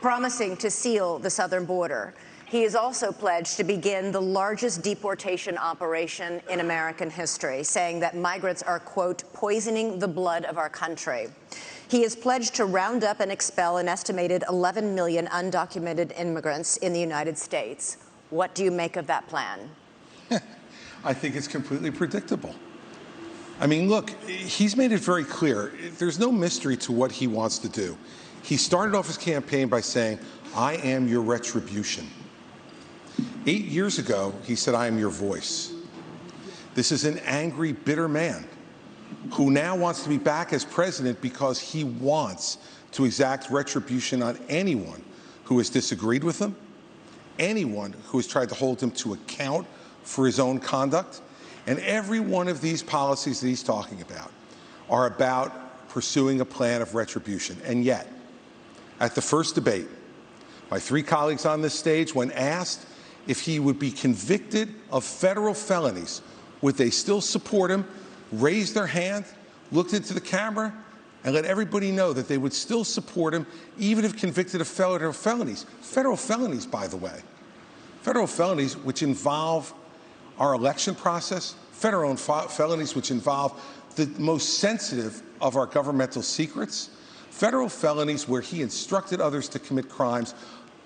promising to seal the southern border. He has also pledged to begin the largest deportation operation in American history, saying that migrants are, quote, poisoning the blood of our country. He has pledged to round up and expel an estimated 11 million undocumented immigrants in the United States. What do you make of that plan? I think it's completely predictable. I mean, look, he's made it very clear. There's no mystery to what he wants to do. He started off his campaign by saying, I am your retribution. 8 years ago, he said, I am your voice. This is an angry, bitter man who now wants to be back as president because he wants to exact retribution on anyone who has disagreed with him, anyone who has tried to hold him to account for his own conduct. And every one of these policies that he's talking about are about pursuing a plan of retribution. And yet, at the first debate, my three colleagues on this stage, when asked if he would be convicted of federal felonies, would they still support him, raised their hand, looked into the camera, and let everybody know that they would still support him even if convicted of federal felonies. Federal felonies, by the way. Federal felonies which involve our election process, federal felonies which involve the most sensitive of our governmental secrets, federal felonies where he instructed others to commit crimes,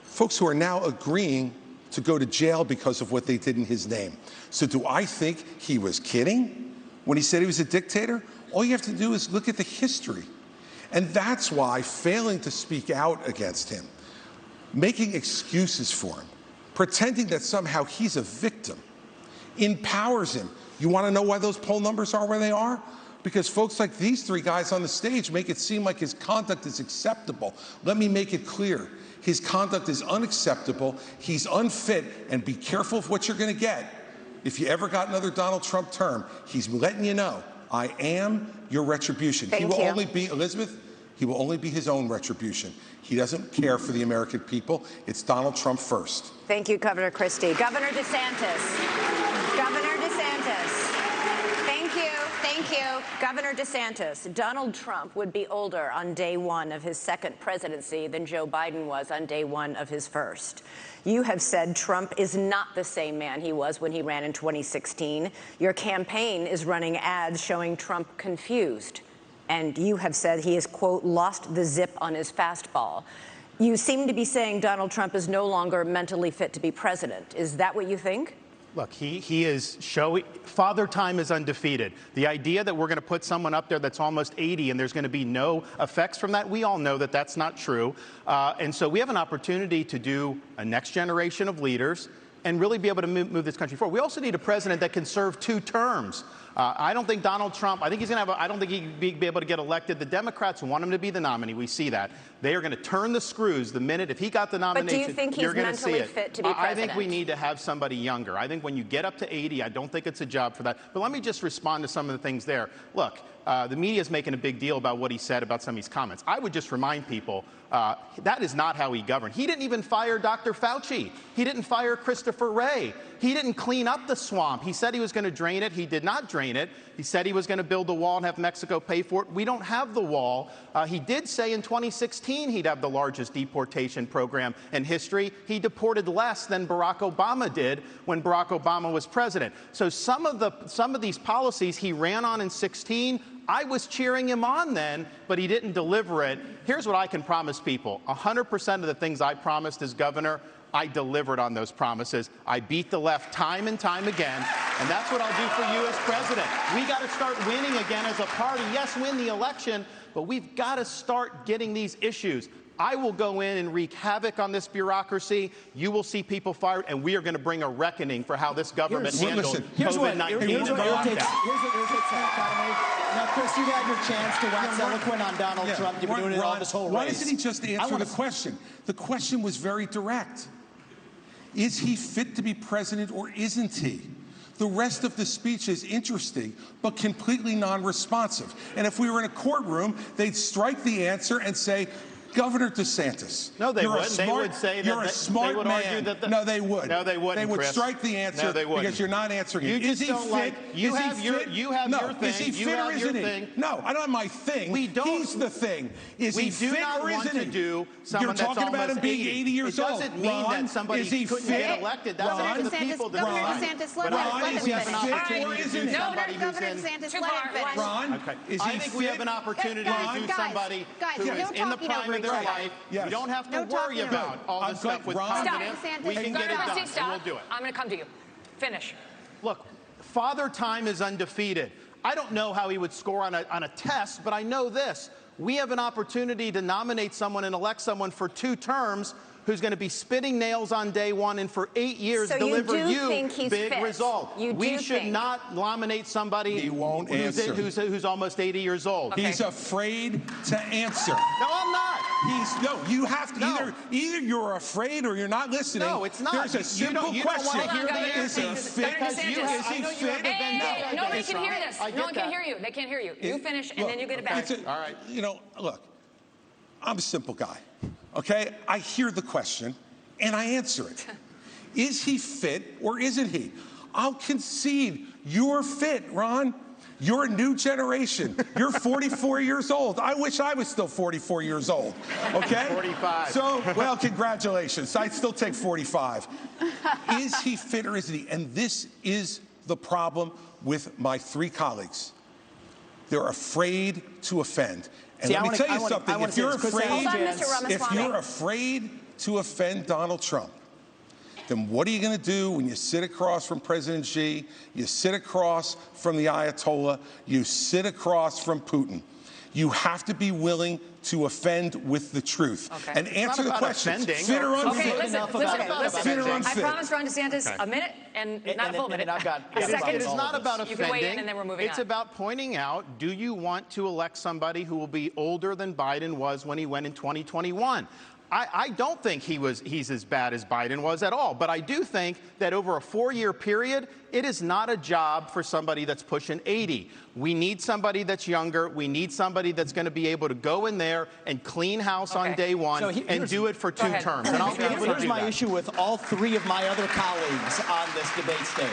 folks who are now agreeing to go to jail because of what they did in his name. So do I think he was kidding when he said he was a dictator? All you have to do is look at the history. And that's why failing to speak out against him, making excuses for him, pretending that somehow he's a victim, empowers him. You want to know why those poll numbers are where they are? Because folks like these three guys on the stage make it seem like his conduct is acceptable. Let me make it clear. His conduct is unacceptable. He's unfit. And be careful of what you're going to get. If you ever got another Donald Trump term, he's letting you know, I am your retribution. He will only be, Elizabeth, he will only be his own retribution. He doesn't care for the American people. It's Donald Trump first. Thank you, Governor Christie. Governor DeSantis. Governor DeSantis. Thank you. Governor DeSantis, Donald Trump would be older on day one of his second presidency than Joe Biden was on day one of his first. You have said Trump is not the same man he was when he ran in 2016. Your campaign is running ads showing Trump confused. And you have said he has, quote, lost the zip on his fastball. You seem to be saying Donald Trump is no longer mentally fit to be president. Is that what you think? Look, he is showing, Father Time is undefeated. The idea that we're going to put someone up there that's almost 80 and there's going to be no effects from that, we all know that that's not true. And so we have an opportunity to do a next generation of leaders and really be able to move this country forward. We also need a president that can serve 2 terms. I don't think Donald Trump, I think he's going to have, I don't think he'd be able to get elected. The Democrats want him to be the nominee. We see that. They are going to turn the screws the minute, if he got the nomination, but do you think he's mentally fit to be president? I think we need to have somebody younger. I think when you get up to 80, I don't think it's a job for that. But let me just respond to some of the things there. Look, the media is making a big deal about what he said about some of these comments. I would just remind people that is not how he governed. He didn't even fire Dr. Fauci. He didn't fire Christopher Wray. He didn't clean up the swamp. He said he was going to drain it. He did not drain it. He said he was going to build the wall and have Mexico pay for it. We don't have the wall. He did say in 2016 he'd have the largest deportation program in history. He deported less than Barack Obama did when Barack Obama was president. So some of these policies he ran on in 2016, I was cheering him on then, but he didn't deliver it. Here's what I can promise people. 100% of the things I promised as governor, I delivered on those promises. I beat the left time and time again, and that's what I'll do for you as president. We got to start winning again as a party. Yes, win the election, but we've got to start getting these issues. I will go in and wreak havoc on this bureaucracy. You will see people fired, and we are going to bring a reckoning for how this government handled COVID-19. Now, Chris, you had your chance to wax eloquent on Donald Trump. You've been doing it all this whole race. Why doesn't he just answer the question? The question was very direct. Is he fit to be president or isn't he? The rest of the speech is interesting, but completely non-responsive. And if we were in a courtroom, they'd strike the answer and say, Governor DeSantis. No, they wouldn't. They would say that you're a smart man. No, they would. No, they wouldn't. They would Chris. strike the answer because you're not answering it. Is he fit? You have your thing. Is he fit or isn't he? No, I don't have my thing. We don't. He's the thing. Is he fit or isn't he? You're talking about him being 80 years old. It doesn't mean that somebody couldn't get elected. That's up to the people. Governor DeSantis, let him finish. Governor DeSantis, let him finish. Ron, I think we have an opportunity to do somebody who is in the prime of their life. You don't have to worry about all this stuff with confidence. We can get it done, and we'll do it. I'm going to come to you. Finish. Look, Father Time is undefeated. I don't know how he would score on a test, but I know this. We have an opportunity to nominate someone and elect someone for 2 terms who's going to be spitting nails on day one and for 8 years So deliver you do think he's big fit? result. We should not nominate somebody He won't answer. who's almost 80 years old. Okay. He's afraid to answer. No, I'm not. You have to either you're afraid or you're not listening. No, it's not. There's a simple question. Is he fit? Is he fit? Hey, nobody can hear this. No one can hear you. They can't hear you. You finish, and then you get it back. All right. You know, look, I'm a simple guy, okay? I hear the question, and I answer it. Is he fit or isn't he? I'll concede you're fit, Ron. You're a new generation. You're 44 years old. I wish I was still 44 years old, okay? 45. So, well, congratulations. I'd still take 45. Is he fit or isn't he? And this is the problem with my three colleagues. They're afraid to offend. And let me tell you something. If you're afraid to offend Donald Trump, then what are you going to do when you sit across from President Xi, you sit across from the Ayatollah, you sit across from Putin? You have to be willing to offend with the truth and answer the question. Fit or unfit? Okay, listen. Fit or unfit? I promised Ron DeSantis a minute and not a full minute. I've got a second. It is not about offending. You can weigh in and then we're moving on. It's about pointing out, do you want to elect somebody who will be older than Biden was when he went in 2021? I don't think he's as bad as Biden was at all, but I do think that over a 4-year period, it is not a job for somebody that's pushing 80. We need somebody that's younger. We need somebody that's going to be able to go in there and clean house on day one and do it for 2 terms. And I'll be able to do that. Here's my issue with all 3 of my other colleagues on this debate stage,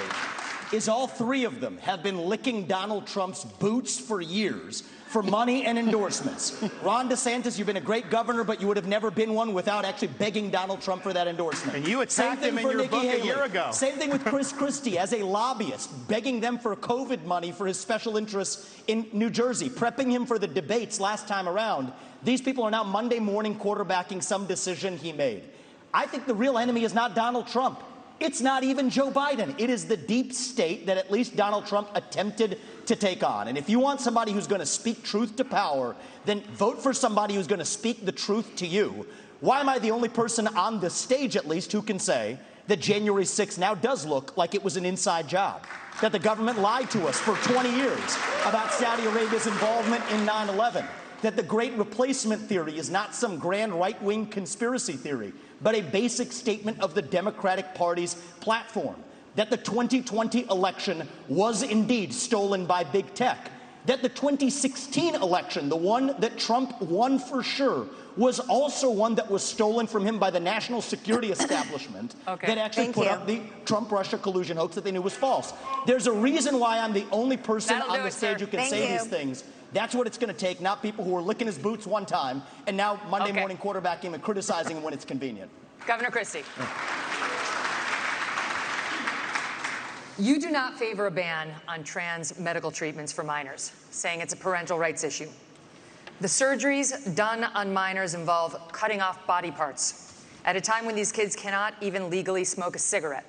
is all 3 of them have been licking Donald Trump's boots for years for money and endorsements. Ron DeSantis, you've been a great governor, but you would have never been one without actually begging Donald Trump for that endorsement. And you attacked him in your book a year ago. Same thing with Chris Christie as a lobbyist, begging them for COVID money for his special interests in New Jersey, prepping him for the debates last time around. These people are now Monday morning quarterbacking some decision he made. I think the real enemy is not Donald Trump. It's not even Joe Biden. It is the deep state that at least Donald Trump attempted to take on. And if you want somebody who's going to speak truth to power, then vote for somebody who's going to speak the truth to you. Why am I the only person on this stage, at least, who can say that January 6th now does look like it was an inside job? That the government lied to us for 20 years about Saudi Arabia's involvement in 9/11? That the Great Replacement theory is not some grand right-wing conspiracy theory, but a basic statement of the Democratic Party's platform. That the 2020 election was indeed stolen by big tech. That the 2016 election, the one that Trump won for sure, was also one that was stolen from him by the national security establishment that actually put up the Trump-Russia collusion hoax that they knew was false. There's a reason why I'm the only person on the stage who can say these things. That's what it's going to take, not people who are licking his boots one time and now Monday morning quarterbacking and criticizing him when it's convenient. Governor Christie. You do not favor a ban on trans medical treatments for minors, saying it's a parental rights issue. The surgeries done on minors involve cutting off body parts at a time when these kids cannot even legally smoke a cigarette.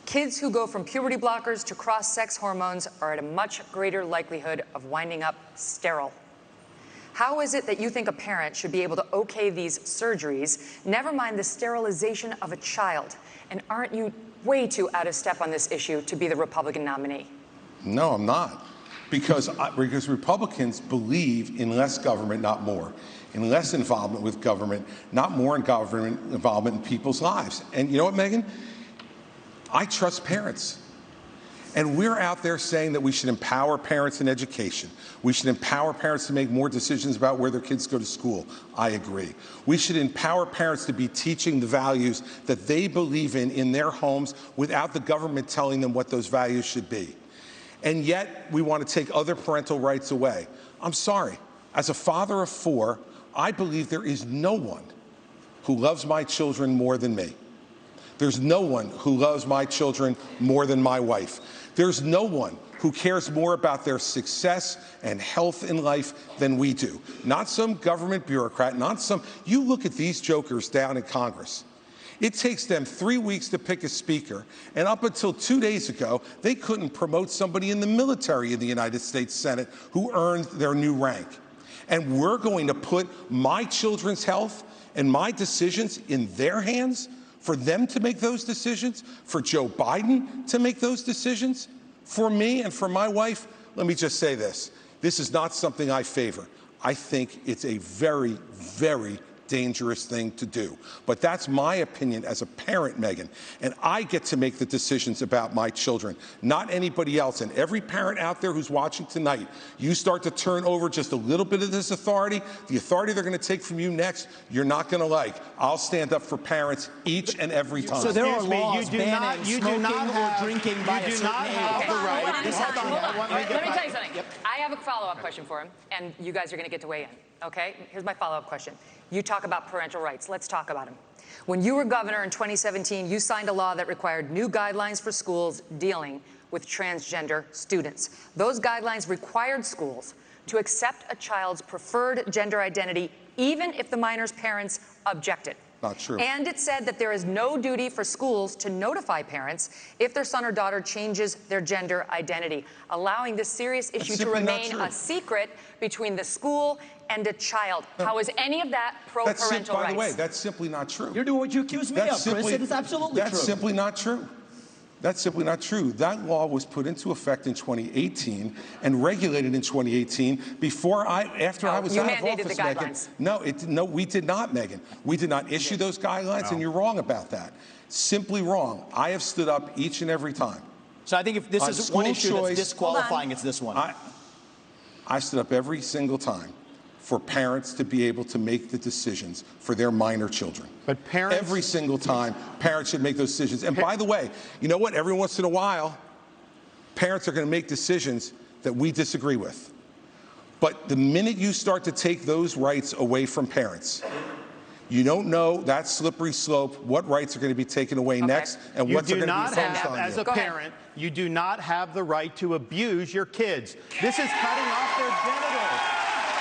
Kids who go from puberty blockers to cross-sex hormones are at a much greater likelihood of winding up sterile. How is it that you think a parent should be able to okay these surgeries, never mind the sterilization of a child? And aren't you way too out of step on this issue to be the Republican nominee? No, I'm not. Because Republicans believe in less government, not more. In less involvement with government, not more in government involvement in people's lives. And you know what, Megyn? I trust parents. And we're out there saying that we should empower parents in education. We should empower parents to make more decisions about where their kids go to school. I agree. We should empower parents to be teaching the values that they believe in their homes without the government telling them what those values should be. And yet we want to take other parental rights away. I'm sorry. As a father of 4, I believe there is no one who loves my children more than me. There's no one who loves my children more than my wife. There's no one who cares more about their success and health in life than we do. Not some government bureaucrat, not some. You look at these jokers down in Congress. It takes them 3 weeks to pick a speaker, and up until 2 days ago, they couldn't promote somebody in the military in the United States Senate who earned their new rank. And we're going to put my children's health and my decisions in their hands for them to make those decisions, for Joe Biden to make those decisions, for me and for my wife. Let me just say this. This is not something I favor. I think it's a very, very dangerous thing to do. But that's my opinion as a parent, Megyn. And I get to make the decisions about my children, not anybody else. And every parent out there who's watching tonight, you start to turn over just a little bit of this authority, the authority they're going to take from you next, you're not going to like. I'll stand up for parents each and every time. So there are laws banning smoking or drinking by a certain age. Let me tell you something. I have a follow-up question for him, and you guys are going to get to weigh in, okay? Here's my follow-up question. You talk about parental rights. Let's talk about them. When you were governor in 2017, you signed a law that required new guidelines for schools dealing with transgender students. Those guidelines required schools to accept a child's preferred gender identity, even if the minor's parents objected. Not true. And it said that there is no duty for schools to notify parents if their son or daughter changes their gender identity, allowing this serious issue to remain a secret between the school and a child. How is any of that pro-parental rights? By the way, that's simply not true. You're doing what you accuse me of, Chris, and it's absolutely true. That's simply not true. That's simply not true. That law was put into effect in 2018 and regulated in 2018 after I was out of office, Megyn. No, we did not, Megyn. We did not issue those guidelines, and you're wrong about that. Simply wrong. I have stood up each and every time. So I think if this is one issue that's disqualifying, it's this one. I stood up every single time for parents to be able to make the decisions for their minor children. But parents... Every single time, parents should make those decisions. And by the way, you know what? Every once in a while, parents are going to make decisions that we disagree with. But the minute you start to take those rights away from parents, you don't know that slippery slope, what rights are going to be taken away next, and what's going to be focused on you. As a parent, you do not have the right to abuse your kids. This is cutting off their genitals.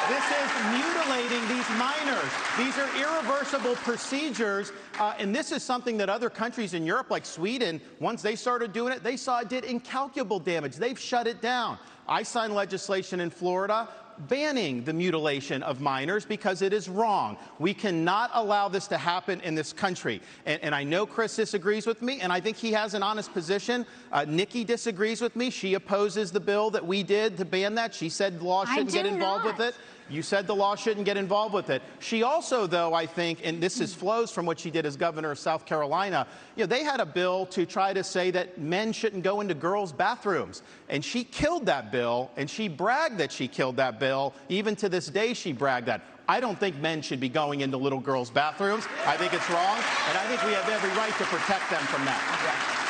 This is mutilating these minors. These are irreversible procedures, and this is something that other countries in Europe, like Sweden, once they started doing it, they saw it did incalculable damage. They've shut it down. I signed legislation in Florida banning the mutilation of minors because it is wrong. We cannot allow this to happen in this country. And I know Chris disagrees with me, and I think he has an honest position. Nikki disagrees with me. She opposes the bill that we did to ban that. She said the law shouldn't get involved with it. You said the law shouldn't get involved with it. She also, though, I think, and this flows from what she did as governor of South Carolina, they had a bill to try to say that men shouldn't go into girls' bathrooms. And she killed that bill, and she bragged that she killed that bill. Even to this day, she bragged that. I don't think men should be going into little girls' bathrooms. I think it's wrong, and I think we have every right to protect them from that.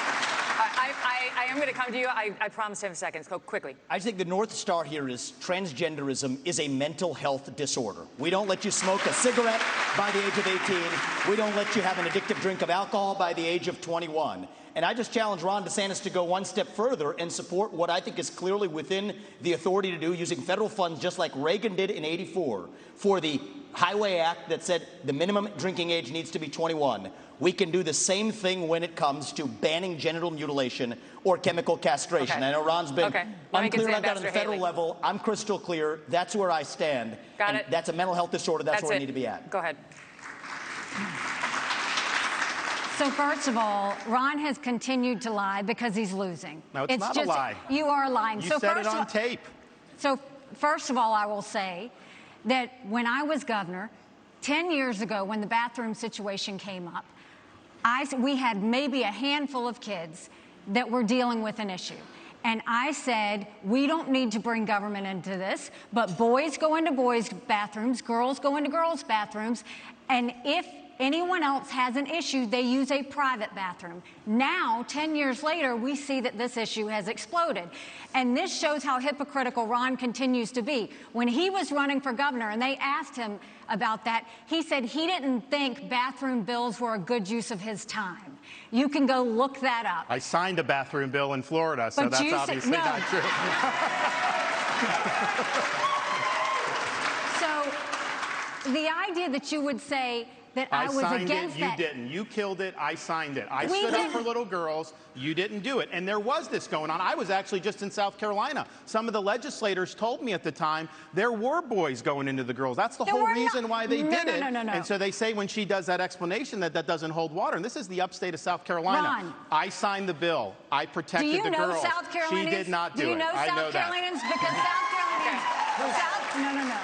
I am going to come to you. I promise 10 seconds. Go quickly. I think the North Star here is transgenderism is a mental health disorder. We don't let you smoke a cigarette by the age of 18. We don't let you have an addictive drink of alcohol by the age of 21. And I just challenge Ron DeSantis to go one step further and support what I think is clearly within the authority to do, using federal funds just like Reagan did in '84 for the Highway Act that said the minimum drinking age needs to be 21. We can do the same thing when it comes to banning genital mutilation or chemical castration. I know Ron's been unclear about that on the federal level. I'm crystal clear. That's where I stand. Got it. That's a mental health disorder. That's where we need to be at. Go ahead. So first of all, Ron has continued to lie because he's losing. No, it's not a lie. You are lying. You said it on tape. So first of all, I will say that when I was governor, 10 years ago, when the bathroom situation came up, we had maybe a handful of kids that were dealing with an issue. And I said, we don't need to bring government into this, but boys go into boys' bathrooms, girls go into girls' bathrooms, and if anyone else has an issue, they use a private bathroom. Now, 10 years later, we see that this issue has exploded. And this shows how hypocritical Ron continues to be. When he was running for governor and they asked him about that, he said he didn't think bathroom bills were a good use of his time. You can go look that up. I signed a bathroom bill in Florida, so that's obviously not true. So the idea that you would say that I was against that. You didn't. You killed it. I signed it. I stood up for little girls. You didn't do it. And there was this going on. I was actually just in South Carolina. Some of the legislators told me at the time there were boys going into the girls. That's the whole reason why they did it. No. And so they say when she does that explanation that doesn't hold water. And this is the upstate of South Carolina. Ron, I signed the bill. I protected the girls. Do you know South Carolinians? She did not do it. Do you know South Carolinians? Because South Carolinians. No.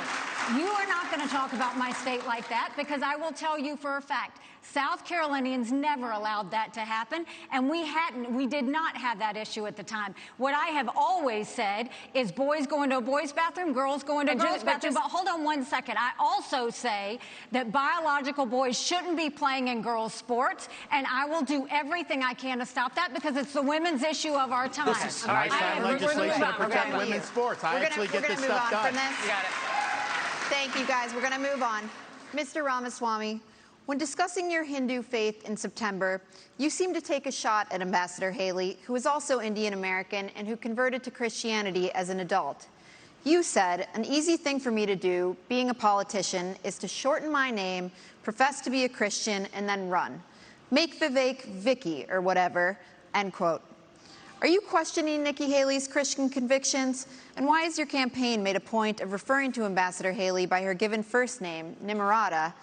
You are not going to talk about my state like that, because I will tell you for a fact, South Carolinians never allowed that to happen, and we did not have that issue at the time. What I have always said is boys go into a boys' bathroom, girls go into a girls' bathroom. But hold on one second. I also say that biological boys shouldn't be playing in girls' sports, and I will do everything I can to stop that, because it's the women's issue of our time. And I signed legislation to protect women's sports. I actually get this stuff done. You got it. Thank you, guys. We're going to move on. Mr. Ramaswamy, when discussing your Hindu faith in September, you seemed to take a shot at Ambassador Haley, who is also Indian American and who converted to Christianity as an adult. You said, an easy thing for me to do, being a politician, is to shorten my name, profess to be a Christian, and then run. Make Vivek Vicky or whatever, end quote. Are you questioning Nikki Haley's Christian convictions? And why has your campaign made a point of referring to Ambassador Haley by her given first name, Nimrata,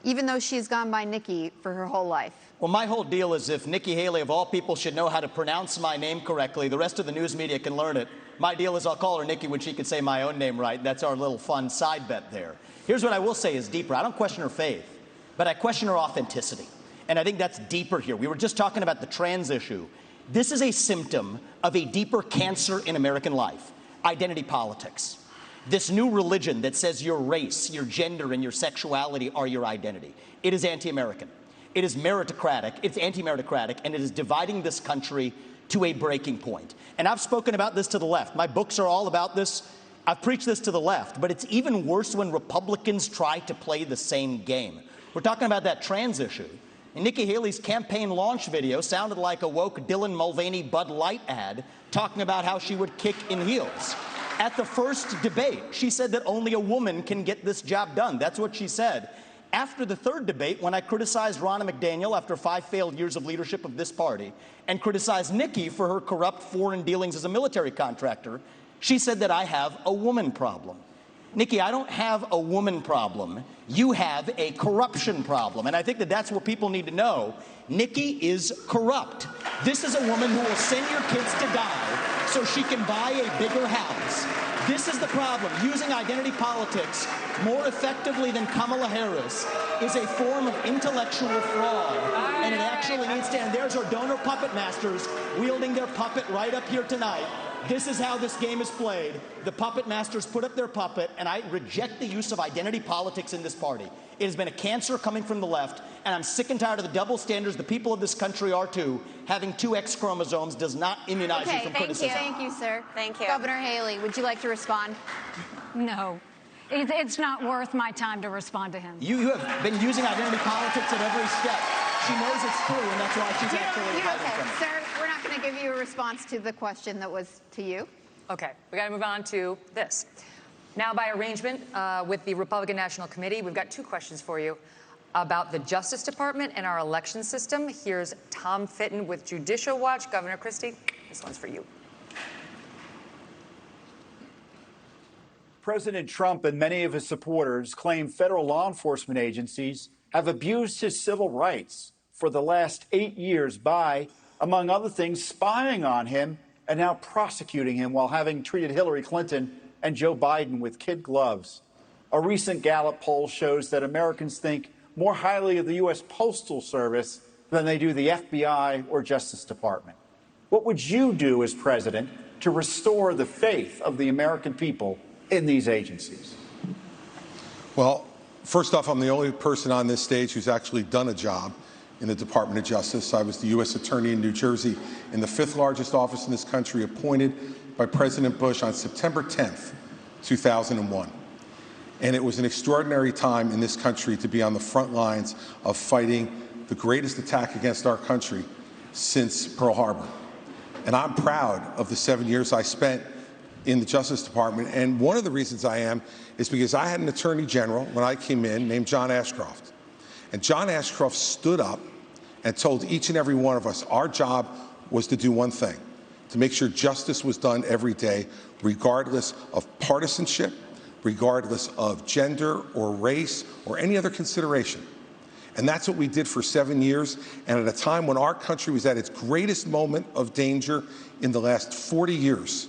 even though she's gone by Nikki for her whole life? Well, my whole deal is if Nikki Haley, of all people, should know how to pronounce my name correctly, the rest of the news media can learn it. My deal is I'll call her Nikki when she can say my own name right. That's our little fun side bet there. Here's what I will say is deeper. I don't question her faith, but I question her authenticity. And I think that's deeper here. We were just talking about the trans issue. This is a symptom of a deeper cancer in American life, identity politics. This new religion that says your race, your gender, and your sexuality are your identity. It is anti-American. It is meritocratic. It's anti-meritocratic, and it is dividing this country to a breaking point. And I've spoken about this to the left. My books are all about this. I've preached this to the left, but it's even worse when Republicans try to play the same game. We're talking about that trans issue. And Nikki Haley's campaign launch video sounded like a woke Dylan Mulvaney Bud Light ad talking about how she would kick in heels. At the first debate, she said that only a woman can get this job done. That's what she said. After the third debate, when I criticized Ronna McDaniel after 5 failed years of leadership of this party and criticized Nikki for her corrupt foreign dealings as a military contractor, she said that I have a woman problem. Nikki, I don't have a woman problem. You have a corruption problem. And I think that that's what people need to know. Nikki is corrupt. This is a woman who will send your kids to die so she can buy a bigger house. This is the problem. Using identity politics more effectively than Kamala Harris is a form of intellectual fraud. And it actually needs to end. There's our donor puppet masters wielding their puppet right up here tonight. This is how this game is played. The puppet masters put up their puppet, and I reject the use of identity politics in this party. It has been a cancer coming from the left, and I'm sick and tired of the double standards. The people of this country are too. Having 2 X chromosomes does not immunize you from criticism. Thank you, sir. Thank you. Governor Haley, would you like to respond? No. It's not worth my time to respond to him. You have been using identity politics at every step. She knows it's true, and that's why she's actually hiding from it. Sir, we're not going to give you a response to the question that was to you. Okay, we got to move on to this. Now, by arrangement with the Republican National Committee, we've got 2 questions for you about the Justice Department and our election system. Here's Tom Fitton with Judicial Watch. Governor Christie, this one's for you. President Trump and many of his supporters claim federal law enforcement agencies have abused his civil rights for the last 8 years by, among other things, spying on him and now prosecuting him while having treated Hillary Clinton and Joe Biden with kid gloves. A recent Gallup poll shows that Americans think more highly of the U.S. Postal Service than they do the FBI or Justice Department. What would you do as president to restore the faith of the American people in these agencies? Well, first off, I'm the only person on this stage who's actually done a job in the Department of Justice. I was the U.S. Attorney in New Jersey in the 5th largest office in this country, appointed by President Bush on September 10th, 2001. And it was an extraordinary time in this country to be on the front lines of fighting the greatest attack against our country since Pearl Harbor. And I'm proud of the 7 years I spent in the Justice Department. And one of the reasons I am is because I had an Attorney General when I came in named John Ashcroft. And John Ashcroft stood up and told each and every one of us our job was to do one thing, to make sure justice was done every day, regardless of partisanship, regardless of gender or race or any other consideration. And that's what we did for 7 years. And at a time when our country was at its greatest moment of danger in the last 40 years,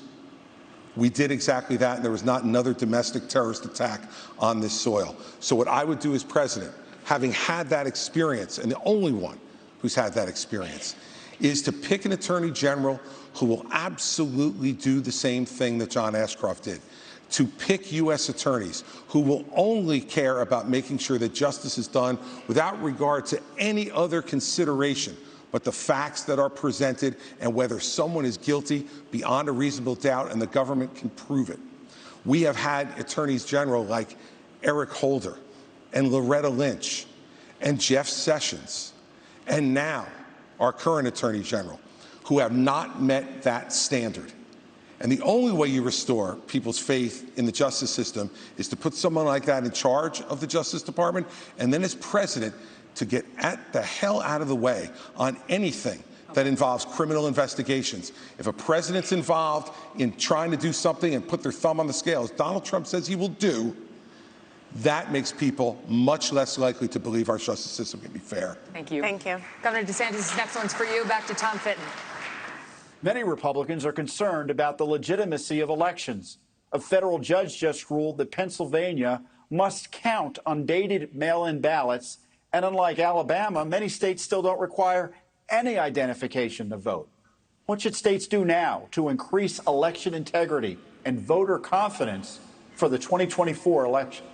we did exactly that, and there was not another domestic terrorist attack on this soil. So what I would do as president, having had that experience, and the only one who's had that experience, is to pick an attorney general who will absolutely do the same thing that John Ashcroft did, to pick U.S. attorneys who will only care about making sure that justice is done without regard to any other consideration but the facts that are presented and whether someone is guilty beyond a reasonable doubt and the government can prove it. We have had attorneys general like Eric Holder and Loretta Lynch and Jeff Sessions and now our current attorney general who have not met that standard. And the only way you restore people's faith in the justice system is to put someone like that in charge of the Justice Department, and then as president, to get the hell out of the way on anything that involves criminal investigations. If a president's involved in trying to do something and put their thumb on the scale, as Donald Trump says he will do, that makes people much less likely to believe our justice system can be fair. Thank you. Thank you. Governor DeSantis, this next one's for you. Back to Tom Fitton. Many Republicans are concerned about the legitimacy of elections. A federal judge just ruled that Pennsylvania must count undated mail-in ballots, and unlike Alabama, many states still don't require any identification to vote. What should states do now to increase election integrity and voter confidence for the 2024 election?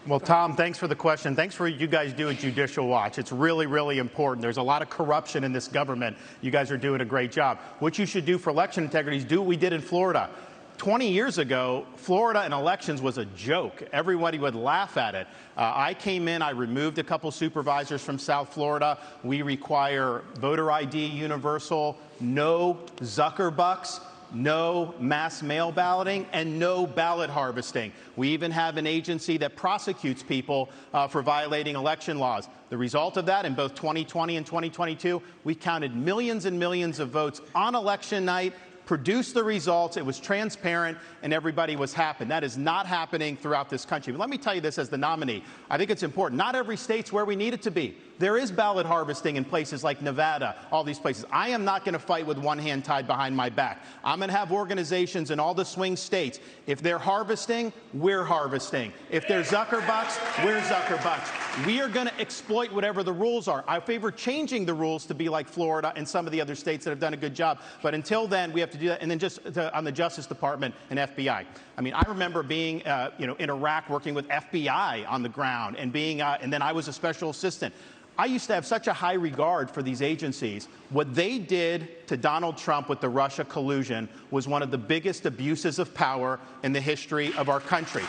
Well, Tom, thanks for the question. Thanks for what you guys do at Judicial Watch. It's really, really important. There's a lot of corruption in this government. You guys are doing a great job. What you should do for election integrity is do what we did in Florida. 20 years ago, Florida and elections was a joke. Everybody would laugh at it. I came in, I removed a couple supervisors from South Florida. We require voter ID universal, no Zuckerbucks, no mass mail balloting, and no ballot harvesting. We even have an agency that prosecutes people for violating election laws. The result of that, in both 2020 and 2022, we counted millions and millions of votes on election night, produced the results, it was transparent, and everybody was happy. That is not happening throughout this country. But let me tell you this as the nominee. I think it's important. Not every state's where we need it to be. There is ballot harvesting in places like Nevada, all these places. I am not going to fight with one hand tied behind my back. I'm going to have organizations in all the swing states. If they're harvesting, we're harvesting. If they're Zuckerbucks, we're Zuckerbucks. We are going to exploit whatever the rules are. I favor changing the rules to be like Florida and some of the other states that have done a good job. But until then, we have to do that. And then just on the Justice Department and FBI. I mean, I remember being, in Iraq working with FBI on the ground and being, and then I was a special assistant. I used to have such a high regard for these agencies. What they did to Donald Trump with the Russia collusion was one of the biggest abuses of power in the history of our country.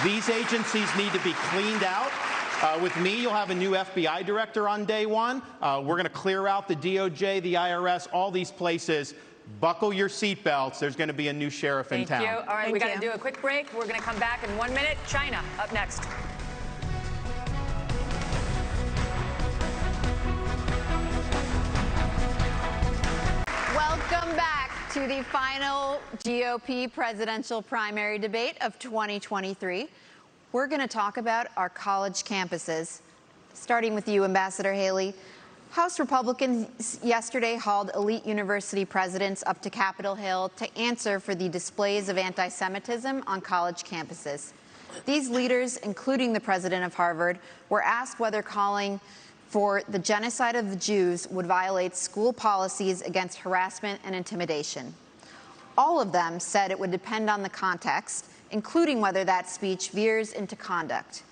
These agencies need to be cleaned out. With me, you'll have a new FBI director on day one. We're going to clear out the DOJ, the IRS, all these places. Buckle your seatbelts. There's going to be a new sheriff in town. Thank you. All right, we got to do a quick break. We're going to come back in 1 minute. China up next. Welcome back to the final GOP presidential primary debate of 2023. We're going to talk about our college campuses, starting with you, Ambassador Haley. House Republicans yesterday hauled elite university presidents up to Capitol Hill to answer for the displays of anti-Semitism on college campuses. These leaders, including the president of Harvard, were asked whether calling for the genocide of the Jews would violate school policies against harassment and intimidation. All of them said it would depend on the context, including whether that speech veers into conduct.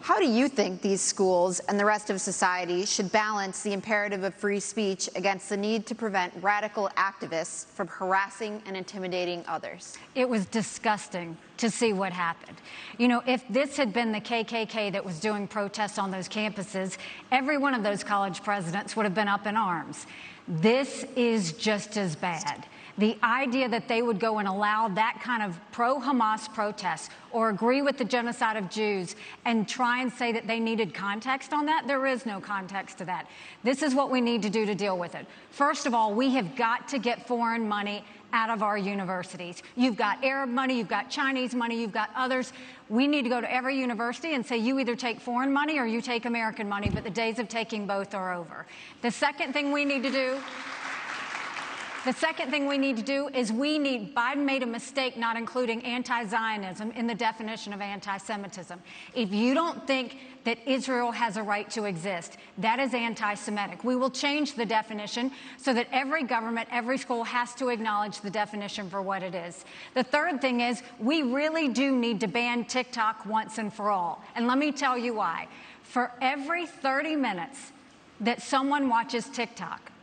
How do you think these schools and the rest of society should balance the imperative of free speech against the need to prevent radical activists from harassing and intimidating others? It was disgusting to see what happened. You know, if this had been the KKK that was doing protests on those campuses, every one of those college presidents would have been up in arms. This is just as bad. The idea that they would go and allow that kind of pro-Hamas protest or agree with the genocide of Jews and try and say that they needed context on that, there is no context to that. This is what we need to do to deal with it. First of all, we have got to get foreign money out of our universities. You've got Arab money, you've got Chinese money, you've got others. We need to go to every university and say, you either take foreign money or you take American money, but the days of taking both are over. The second thing we need to do is Biden made a mistake not including anti-Zionism in the definition of anti-Semitism. If you don't think that Israel has a right to exist, that is anti-Semitic. We will change the definition so that every government, every school has to acknowledge the definition for what it is. The third thing is we really do need to ban TikTok once and for all. And let me tell you why. For every 30 minutes that someone watches TikTok,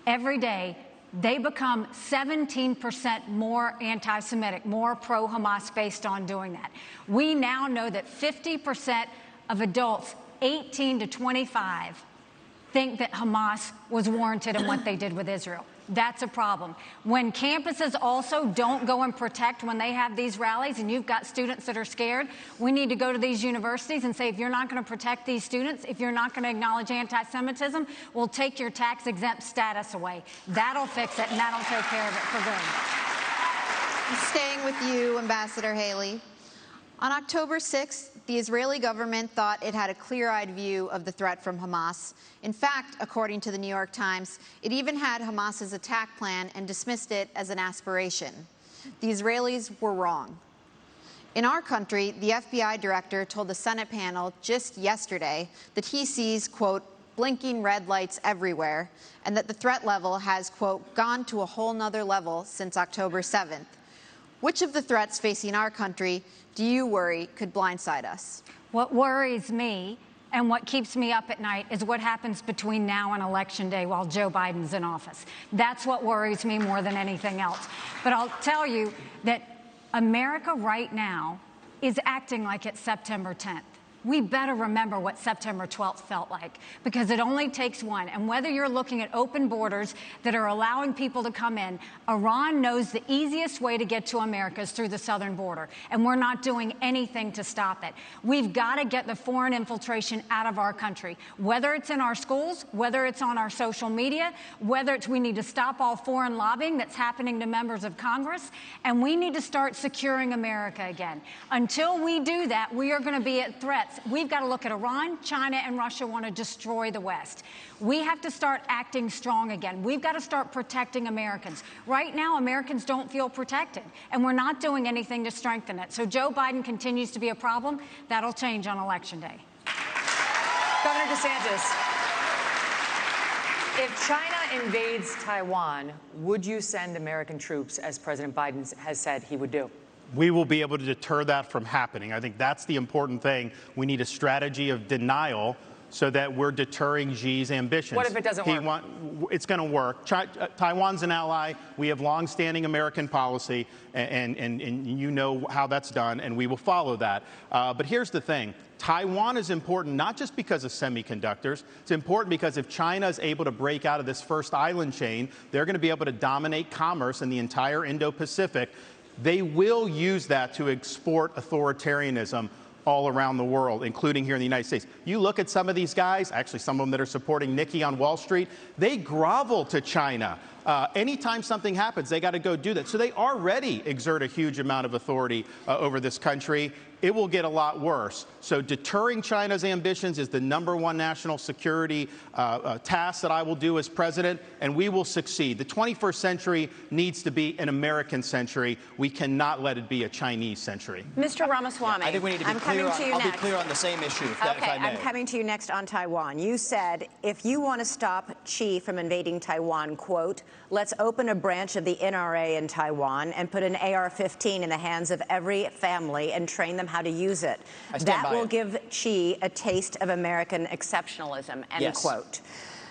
every day, they become 17% more anti-Semitic, more pro-Hamas based on doing that. We now know that 50% of adults 18 to 25 think that Hamas was warranted in what they did with Israel. That's a problem. When campuses also don't go and protect when they have these rallies and you've got students that are scared, we need to go to these universities and say, if you're not going to protect these students, if you're not going to acknowledge anti-Semitism, we'll take your tax-exempt status away. That'll fix it, and that'll take care of it for good. Staying with you, Ambassador Haley. On October 6th, the Israeli government thought it had a clear-eyed view of the threat from Hamas. In fact, according to the New York Times, it even had Hamas's attack plan and dismissed it as an aspiration. The Israelis were wrong. In our country, the FBI director told the Senate panel just yesterday that he sees, quote, blinking red lights everywhere, and that the threat level has, quote, gone to a whole nother level since October 7th. Which of the threats facing our country do you worry could blindside us? What worries me and what keeps me up at night is what happens between now and Election Day while Joe Biden's in office. That's what worries me more than anything else. But I'll tell you that America right now is acting like it's September 10th. We better remember what September 12th felt like, because it only takes one. And whether you're looking at open borders that are allowing people to come in, Iran knows the easiest way to get to America is through the southern border, and we're not doing anything to stop it. We've got to get the foreign infiltration out of our country, whether it's in our schools, whether it's on our social media, whether it's we need to stop all foreign lobbying that's happening to members of Congress, and we need to start securing America again. Until we do that, we are going to be at threats. We've got to look at Iran, China, and Russia want to destroy the West. We have to start acting strong again. We've got to start protecting Americans. Right now, Americans don't feel protected, and we're not doing anything to strengthen it. So Joe Biden continues to be a problem. That'll change on Election Day. Governor DeSantis, if China invades Taiwan, would you send American troops, as President Biden has said he would do? We will be able to deter that from happening. I think that's the important thing. We need a strategy of denial so that we're deterring Xi's ambitions. What if it doesn't work? It's going to work. Taiwan's an ally. We have longstanding American policy, and you know how that's done, and we will follow that. But here's the thing. Taiwan is important not just because of semiconductors. It's important because if China is able to break out of this first island chain, they're going to be able to dominate commerce in the entire Indo-Pacific. They will use that to export authoritarianism all around the world, including here in the United States. You look at some of these guys, actually some of them that are supporting Nikki on Wall Street, they grovel to China. Anytime something happens, they got to go do that. So they already exert a huge amount of authority over this country. It will get a lot worse. So deterring China's ambitions is the #1 national security task that I will do as president, and we will succeed. The 21st century needs to be an American century. We cannot let it be a Chinese century. Mr. Ramaswamy, I think we need to be clear on, I'll be clear on the same issue, if I may. I'm coming to you next on Taiwan. You said, if you want to stop Xi from invading Taiwan, quote, let's open a branch of the NRA in Taiwan and put an AR-15 in the hands of every family and train them how to use it. That will give Xi a taste of American exceptionalism, end quote.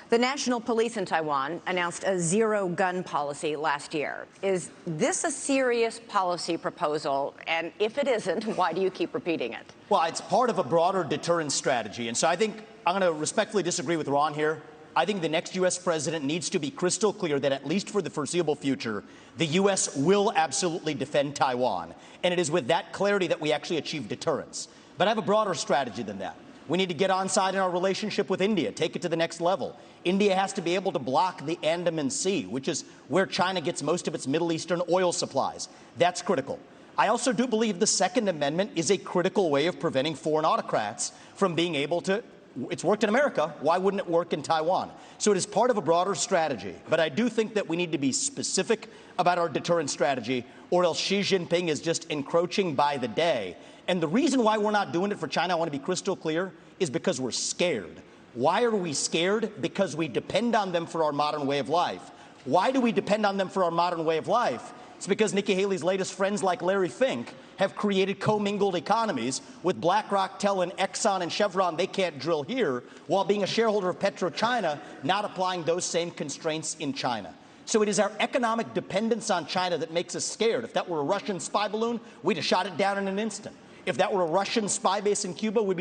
The National Police in Taiwan announced a zero-gun policy last year. Is this a serious policy proposal? And if it isn't, why do you keep repeating it? Well, it's part of a broader deterrence strategy. And so I think I'm going to respectfully disagree with Ron here. I think the next U.S. president needs to be crystal clear that, at least for the foreseeable future, the U.S. will absolutely defend Taiwan. And it is with that clarity that we actually achieve deterrence. But I have a broader strategy than that. We need to get onside in our relationship with India, take it to the next level. India has to be able to block the Andaman Sea, which is where China gets most of its Middle Eastern oil supplies. That's critical. I also do believe the Second Amendment is a critical way of preventing foreign autocrats from being able to. It's worked in America. Why wouldn't it work in Taiwan? So it is part of a broader strategy. But I do think that we need to be specific about our deterrence strategy, or else Xi Jinping is just encroaching by the day. And the reason why we're not doing it for China, I want to be crystal clear, is because we're scared. Why are we scared? Because we depend on them for our modern way of life. Why do we depend on them for our modern way of life? It's because Nikki Haley's latest friends like Larry Fink have created commingled economies with BlackRock telling Exxon and Chevron they can't drill here, while being a shareholder of PetroChina, not applying those same constraints in China. So it is our economic dependence on China that makes us scared. If that were a Russian spy balloon, we'd have shot it down in an instant. If that were a Russian spy base in Cuba, we'd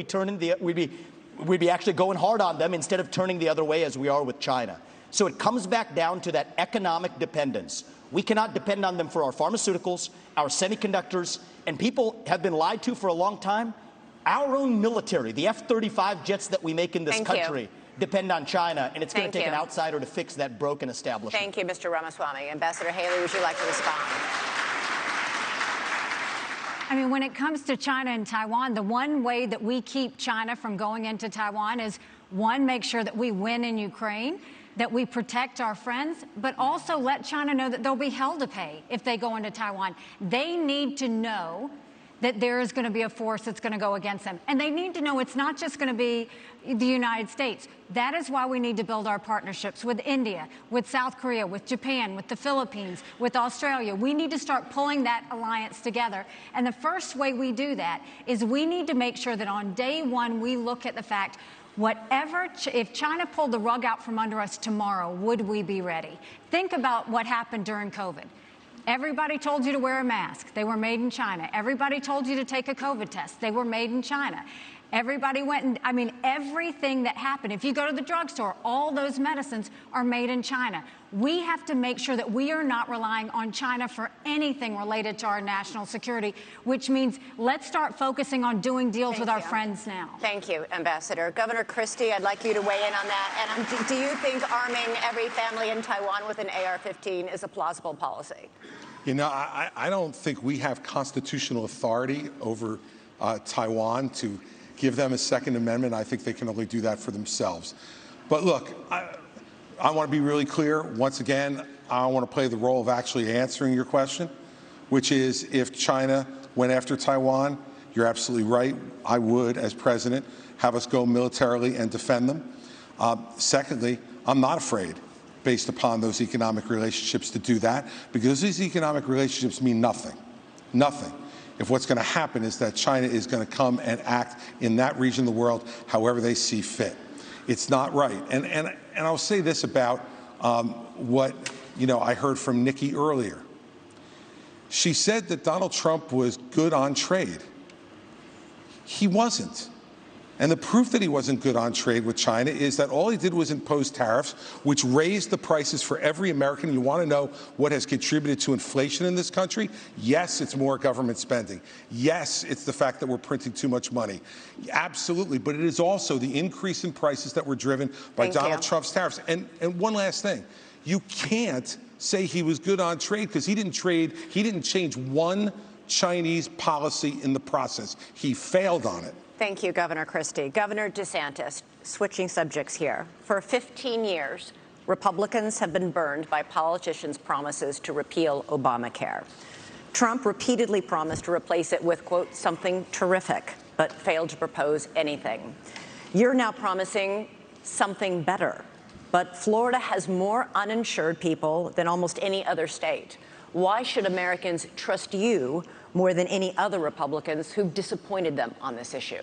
be actually going hard on them instead of turning the other way as we are with China. So it comes back down to that economic dependence. We cannot depend on them for our pharmaceuticals, our semiconductors, and people have been lied to for a long time. Our own military, the F-35 jets that we make in this country, depend on China, and it's going to take an outsider to fix that broken establishment. Thank you, Mr. Ramaswamy. Ambassador Haley, would you like to respond? I mean, when it comes to China and Taiwan, the one way that we keep China from going into Taiwan is, one, make sure that we win in Ukraine, that we protect our friends, but also let China know that they'll be hell to pay if they go into Taiwan. They need to know that there is going to be a force that's going to go against them. And they need to know it's not just going to be the United States. That is why we need to build our partnerships with India, with South Korea, with Japan, with the Philippines, with Australia. We need to start pulling that alliance together. And the first way we do that is we need to make sure that on day one we look at the fact, if China pulled the rug out from under us tomorrow, would we be ready? Think about what happened during COVID. Everybody told you to wear a mask. They were made in China. Everybody told you to take a COVID test. They were made in China. Everybody went and, I mean, everything that happened. If you go to the drugstore, all those medicines are made in China. We have to make sure that we are not relying on China for anything related to our national security, which means let's start focusing on doing deals with our friends now. Thank you, Ambassador. Governor Christie, I'd like you to weigh in on that. And do you think arming every family in Taiwan with an AR-15 is a plausible policy? You know, I don't think we have constitutional authority over Taiwan to give them a Second Amendment. I think they can only do that for themselves. But look, I want to be really clear. Once again, I want to play the role of actually answering your question, which is, if China went after Taiwan, you're absolutely right. I would, as president, have us go militarily and defend them. Secondly, I'm not afraid, based upon those economic relationships, to do that, because these economic relationships mean nothing. Nothing. If what's going to happen is that China is going to come and act in that region of the world however they see fit. It's not right. And I'll say this about what I heard from Nikki earlier. She said that Donald Trump was good on trade. He wasn't. And the proof that he wasn't good on trade with China is that all he did was impose tariffs, which raised the prices for every American. You want to know what has contributed to inflation in this country? Yes, it's more government spending. Yes, it's the fact that we're printing too much money. Absolutely. But it is also the increase in prices that were driven by Donald Trump's tariffs. And one last thing. You can't say he was good on trade because he didn't change one Chinese policy in the process. He failed on it. Thank you, Governor Christie. Governor DeSantis, switching subjects here. For 15 years, Republicans have been burned by politicians' promises to repeal Obamacare. Trump repeatedly promised to replace it with, quote, something terrific, but failed to propose anything. You're now promising something better, but Florida has more uninsured people than almost any other state. Why should Americans trust you more than any other Republicans who've disappointed them on this issue?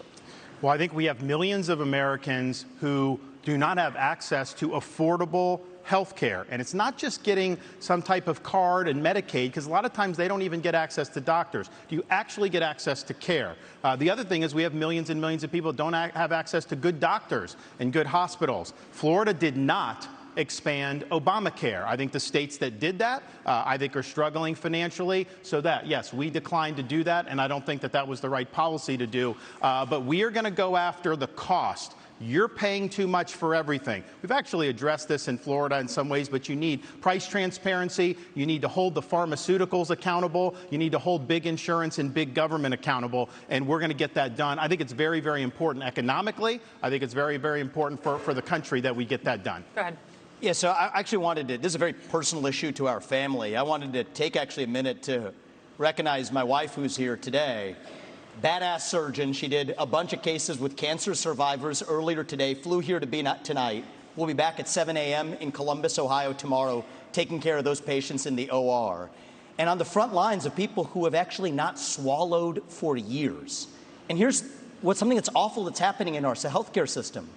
Well, I think we have millions of Americans who do not have access to affordable health care. And it's not just getting some type of card and Medicaid, because a lot of times they don't even get access to doctors. Do you actually get access to care? The other thing is we have millions and millions of people who don't have access to good doctors and good hospitals. Florida did not expand Obamacare. I think the states that did that, I think, are struggling financially. So that, yes, we declined to do that, and I don't think that that was the right policy to do. But we are going to go after the cost. You're paying too much for everything. We've actually addressed this in Florida in some ways, but you need price transparency. You need to hold the pharmaceuticals accountable. You need to hold big insurance and big government accountable, and we're going to get that done. I think it's very, very important economically. I think it's very, very important for the country that we get that done. Go ahead. Yeah, so I actually wanted to, this is a very personal issue to our family. I wanted to take actually a minute to recognize my wife who's here today. Badass surgeon. She did a bunch of cases with cancer survivors earlier today, flew here to be tonight. We'll be back at 7 a.m. in Columbus, Ohio tomorrow, taking care of those patients in the OR. And on the front lines of people who have actually not swallowed for years. And here's what's something that's awful that's happening in our healthcare system.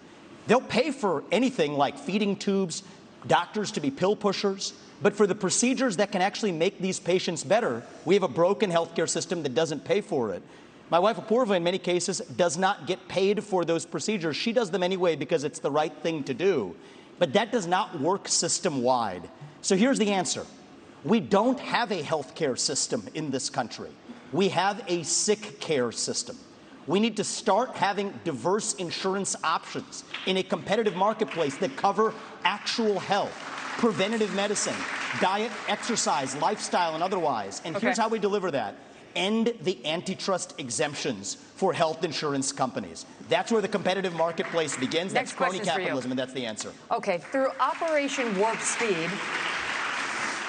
They'll pay for anything like feeding tubes, doctors to be pill pushers, but for the procedures that can actually make these patients better, we have a broken healthcare system that doesn't pay for it. My wife, Apoorva, in many cases, does not get paid for those procedures. She does them anyway because it's the right thing to do. But that does not work system-wide. So here's the answer. We don't have a healthcare system in this country. We have a sick care system. We need to start having diverse insurance options in a competitive marketplace that cover actual health, preventative medicine, diet, exercise, lifestyle, and otherwise. And here's how we deliver that. End the antitrust exemptions for health insurance companies. That's where the competitive marketplace begins. That's crony capitalism, and that's the answer. Okay, through Operation Warp Speed,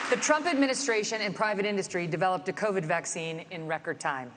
the Trump administration and private industry developed a COVID vaccine in record time.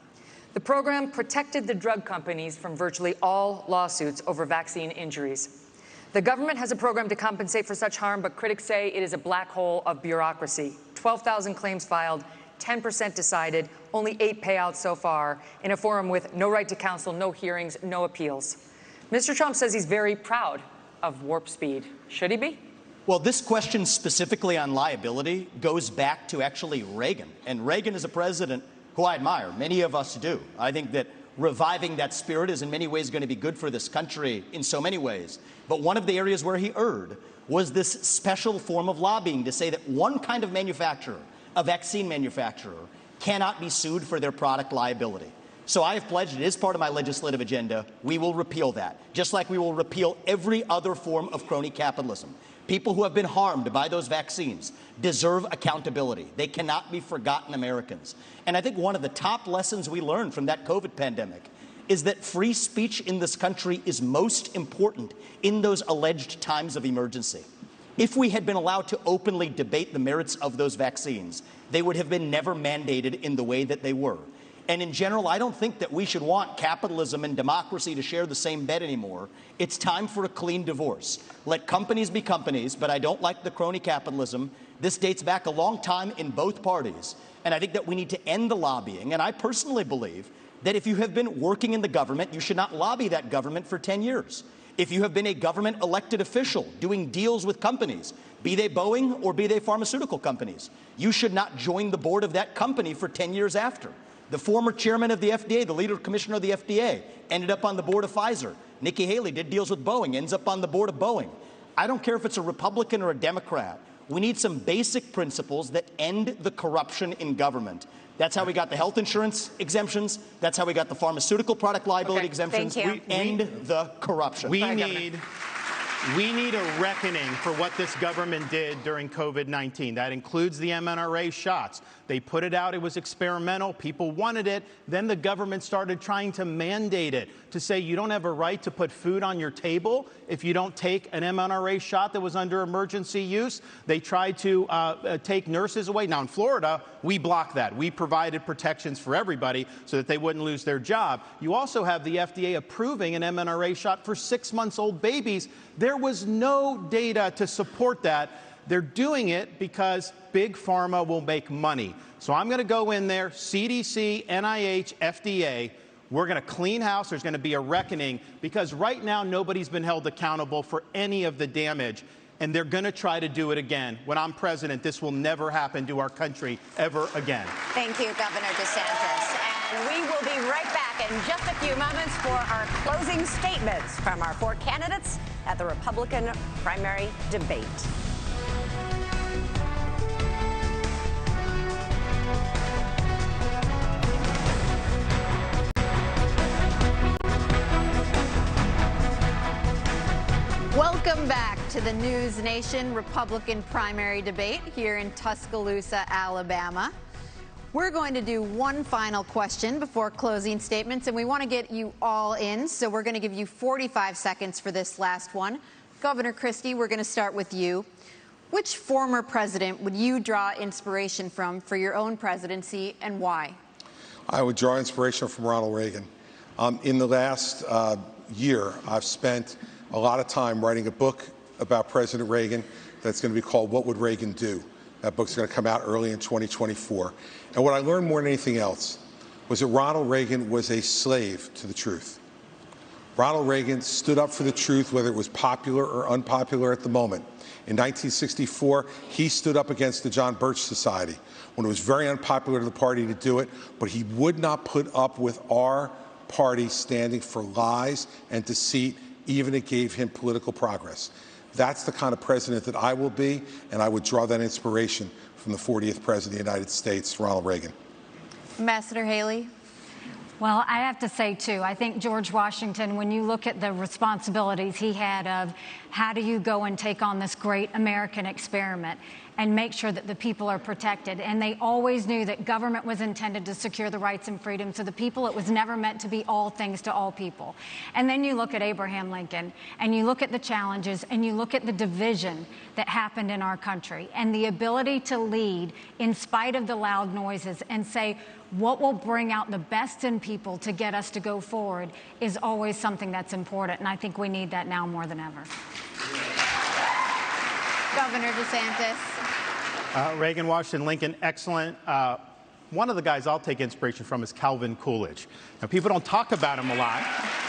The program protected the drug companies from virtually all lawsuits over vaccine injuries. The government has a program to compensate for such harm, but critics say it is a black hole of bureaucracy. 12,000 claims filed, 10% decided, only 8 payouts so far, in a forum with no right to counsel, no hearings, no appeals. Mr. Trump says he's very proud of Warp Speed. Should he be? Well, this question specifically on liability goes back to actually Reagan. And Reagan is a president who I admire. Many of us do. I think that reviving that spirit is in many ways going to be good for this country in so many ways. But one of the areas where he erred was this special form of lobbying to say that one kind of manufacturer, a vaccine manufacturer, cannot be sued for their product liability. So I have pledged, it is part of my legislative agenda, we will repeal that, just like we will repeal every other form of crony capitalism. People who have been harmed by those vaccines deserve accountability. They cannot be forgotten Americans. And I think one of the top lessons we learned from that COVID pandemic is that free speech in this country is most important in those alleged times of emergency. If we had been allowed to openly debate the merits of those vaccines, they would have been never mandated in the way that they were. And in general, I don't think that we should want capitalism and democracy to share the same bed anymore. It's time for a clean divorce. Let companies be companies, but I don't like the crony capitalism. This dates back a long time in both parties. And I think that we need to end the lobbying. And I personally believe that if you have been working in the government, you should not lobby that government for 10 years. If you have been a government elected official doing deals with companies, be they Boeing or be they pharmaceutical companies, you should not join the board of that company for 10 years after. The former chairman of the FDA, the leader commissioner of the FDA, ended up on the board of Pfizer. Nikki Haley did deals with Boeing, ends up on the board of Boeing. I don't care if it's a Republican or a Democrat. We need some basic principles that end the corruption in government. That's how we got the health insurance exemptions. That's how we got the pharmaceutical product liability exemptions. We end the corruption. We need a reckoning for what this government did during COVID-19. That includes the mRNA shots. They put it out. It was experimental. People wanted it. Then the government started trying to mandate it, to say you don't have a right to put food on your table if you don't take an mRNA shot that was under emergency use. They tried to take nurses away. Now, in Florida, we blocked that. We provided protections for everybody so that they wouldn't lose their job. You also have the FDA approving an mRNA shot for 6-month-old babies. There was no data to support that. They're doing it because big pharma will make money. So I'm going to go in there, CDC, NIH, FDA. We're going to clean house. There's going to be a reckoning because right now nobody's been held accountable for any of the damage. and they're going to try to do it again. When I'm president, this will never happen to our country ever again. Thank you, Governor DeSantis. And we will be right back in just a few moments for our closing statements from our 4 candidates at the Republican primary debate. Welcome back to the News Nation Republican primary debate here in Tuscaloosa, Alabama. We're going to do one final question before closing statements, and we want to get you all in, so we're going to give you 45 seconds for this last one. Governor Christie, we're going to start with you. Which former president would you draw inspiration from for your own presidency, and why? I would draw inspiration from Ronald Reagan. In the last year, I've spent a lot of time writing a book about President Reagan that's going to be called What Would Reagan Do? That book's going to come out early in 2024. And what I learned more than anything else was that Ronald Reagan was a slave to the truth. Ronald Reagan stood up for the truth, whether it was popular or unpopular at the moment. In 1964, he stood up against the John Birch Society when it was very unpopular to the party to do it, but he would not put up with our party standing for lies and deceit, even if it gave him political progress. That's the kind of president that I will be, and I would draw that inspiration from the 40th President of the United States, Ronald Reagan. Ambassador Haley. Well, I have to say, too, I think George Washington, when you look at the responsibilities he had of how do you go and take on this great American experiment and make sure that the people are protected. And they always knew that government was intended to secure the rights and freedoms of the people. It was never meant to be all things to all people. And then you look at Abraham Lincoln, and you look at the challenges, and you look at the division that happened in our country, and the ability to lead in spite of the loud noises and say, what will bring out the best in people to get us to go forward is always something that's important. And I think we need that now more than ever. Governor DeSantis. Reagan, Washington, Lincoln, excellent. One of the guys I'll take inspiration from is Calvin Coolidge. Now, people don't talk about him a lot.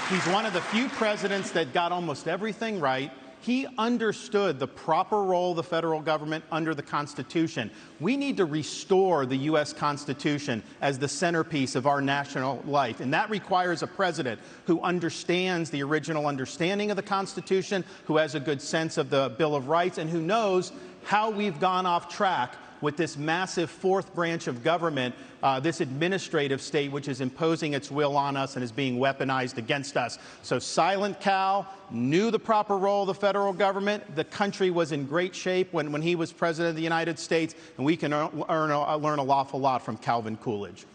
He's one of the few presidents that got almost everything right. He understood the proper role of the federal government under the Constitution. We need to restore the U.S. Constitution as the centerpiece of our national life, and that requires a president who understands the original understanding of the Constitution, who has a good sense of the Bill of Rights, and who knows how we've gone off track with this massive 4th branch of government, this administrative state which is imposing its will on us and is being weaponized against us. So Silent Cal knew the proper role of the federal government. The country was in great shape when he was president of the United States, and we can learn an awful lot from Calvin Coolidge.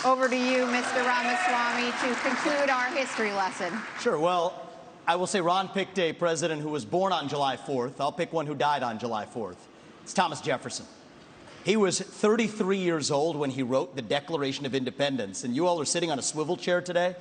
Over to you, Mr. Ramaswamy, to conclude our history lesson. Sure. Well, I will say Ron picked a president who was born on July 4th. I'll pick one who died on July 4th. It's Thomas Jefferson. He was 33 years old when he wrote the Declaration of Independence, and you all are sitting on a swivel chair today.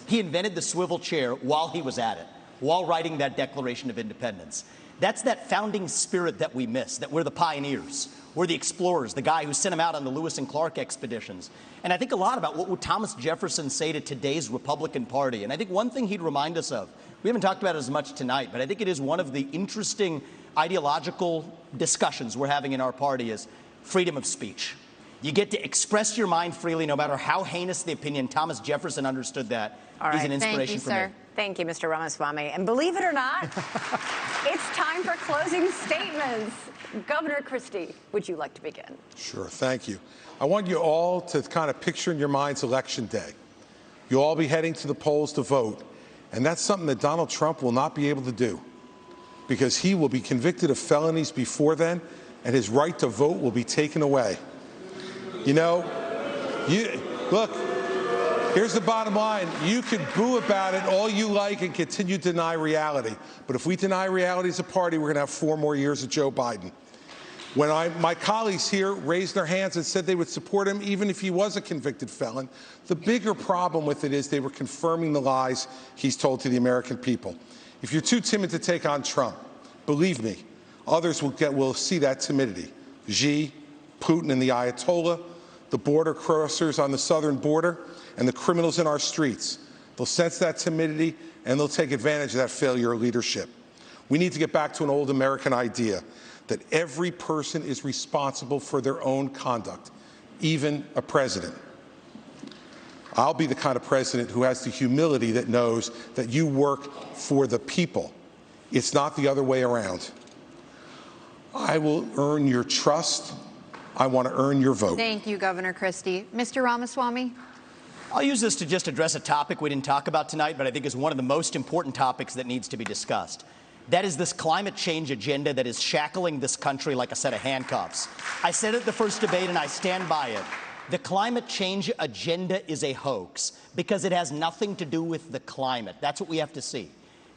He invented the swivel chair while he was at it, while writing that Declaration of Independence. That's that founding spirit that we miss, that we're the pioneers, we're the explorers, the guy who sent him out on the Lewis and Clark expeditions. And I think a lot about what would Thomas Jefferson say to today's Republican Party. And I think one thing he'd remind us of, we haven't talked about it as much tonight, but I think it is one of the interesting ideological discussions we're having in our party is freedom of speech. You get to express your mind freely no matter how heinous the opinion. Thomas Jefferson understood that. All right. He's an inspiration for me. Thank you, Mr. Ramaswamy. And believe it or not, it's time for closing statements. Governor Christie, would you like to begin? Sure, thank you. I want you all to kind of picture in your minds Election Day. You'll all be heading to the polls to vote, and that's something that Donald Trump will not be able to do because he will be convicted of felonies before then, and his right to vote will be taken away. You know, look, here's the bottom line. You can boo about it all you like and continue to deny reality. But if we deny reality as a party, we're going to have 4 more years of Joe Biden. When my colleagues here raised their hands and said they would support him even if he was a convicted felon, the bigger problem with it is they were confirming the lies he's told to the American people. If you're too timid to take on Trump, believe me, others will see that timidity. Xi, Putin and the Ayatollah, the border crossers on the southern border, and the criminals in our streets. They'll sense that timidity, and they'll take advantage of that failure of leadership. We need to get back to an old American idea that every person is responsible for their own conduct, even a president. I'll be the kind of president who has the humility that knows that you work for the people. It's not the other way around. I will earn your trust. I want to earn your vote. Thank you, Governor Christie. Mr. Ramaswamy? I'll use this to just address a topic we didn't talk about tonight, but I think is one of the most important topics that needs to be discussed. That is this climate change agenda that is shackling this country like a set of handcuffs. I said it at the first debate, and I stand by it. The climate change agenda is a hoax because it has nothing to do with the climate. That's what we have to see.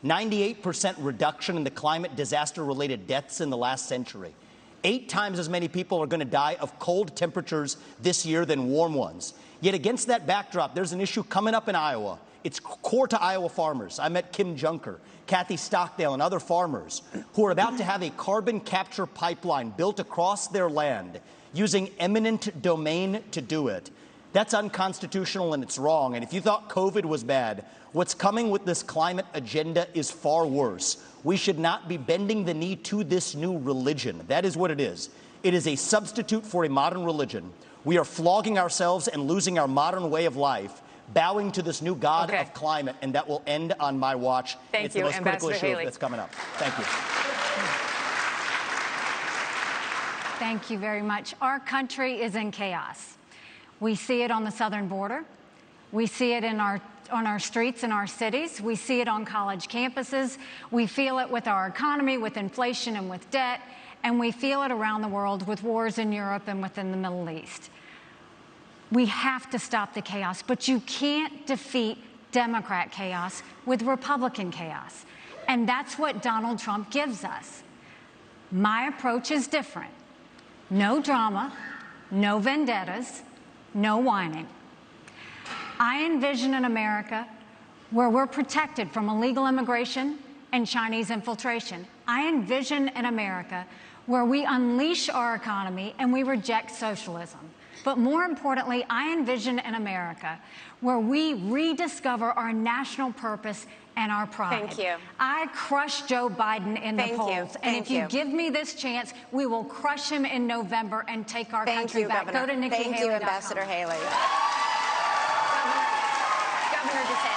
98% reduction in the climate disaster-related deaths in the last century. 8 times as many people are going to die of cold temperatures this year than warm ones. Yet against that backdrop, there's an issue coming up in Iowa. It's core to Iowa farmers. I met Kim Junker, Kathy Stockdale, and other farmers who are about to have a carbon capture pipeline built across their land using eminent domain to do it. That's unconstitutional and it's wrong. And if you thought COVID was bad, what's coming with this climate agenda is far worse. We should not be bending the knee to this new religion. That is what it is. It is a substitute for a modern religion. We are flogging ourselves and losing our modern way of life, bowing to this new god of climate, and that will end on my watch. It's the most critical issue that's coming up. Thank you. Thank you very much. Our country is in chaos. We see it on the southern border. We see it on our streets in our cities. We see it on college campuses. We feel it with our economy, with inflation and with debt. And we feel it around the world with wars in Europe and within the Middle East. We have to stop the chaos, but you can't defeat Democrat chaos with Republican chaos. And that's what Donald Trump gives us. My approach is different. No drama, no vendettas, no whining. I envision an America where we're protected from illegal immigration and Chinese infiltration. I envision an America where we unleash our economy and we reject socialism. But more importantly, I envision an America where we rediscover our national purpose and our pride. Thank you. I crushed Joe Biden in the polls. And if you give me this chance, we will crush him in November and take our country back. Governor. Go to NikkiHaley.com. Thank you, Ambassador Haley. Governor DeSantis.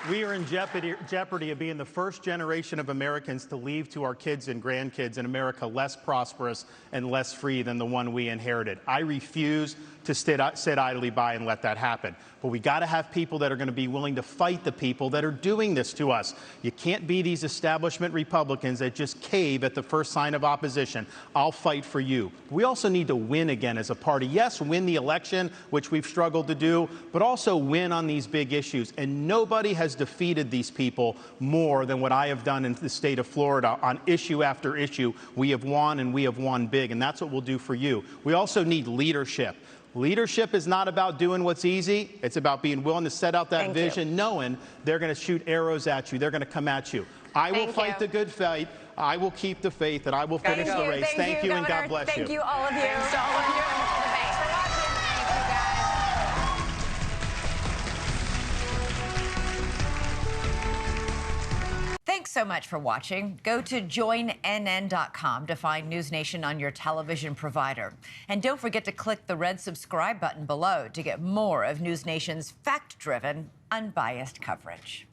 We are in jeopardy of being the first generation of Americans to leave to our kids and grandkids an America less prosperous and less free than the one we inherited. I refuse to sit idly by and let that happen. But we got to have people that are going to be willing to fight the people that are doing this to us. You can't be these establishment Republicans that just cave at the first sign of opposition. I'll fight for you. We also need to win again as a party. Yes, win the election, which we've struggled to do, but also win on these big issues. And nobody has defeated these people more than what I have done in the state of Florida on issue after issue. We have won, and we have won big, and that's what we'll do for you. We also need leadership. Leadership is not about doing what's easy. It's about being willing to set out that vision, knowing they're going to shoot arrows at you. They're going to come at you. I will fight the good fight. I will keep the faith, and I will finish the race. Thank you, and God bless you. Thank you, all of you. Thanks to all of you. Thanks for watching. Thanks so much for watching. Go to joinnn.com to find News Nation on your television provider. And don't forget to click the red subscribe button below to get more of News Nation's fact-driven, unbiased coverage.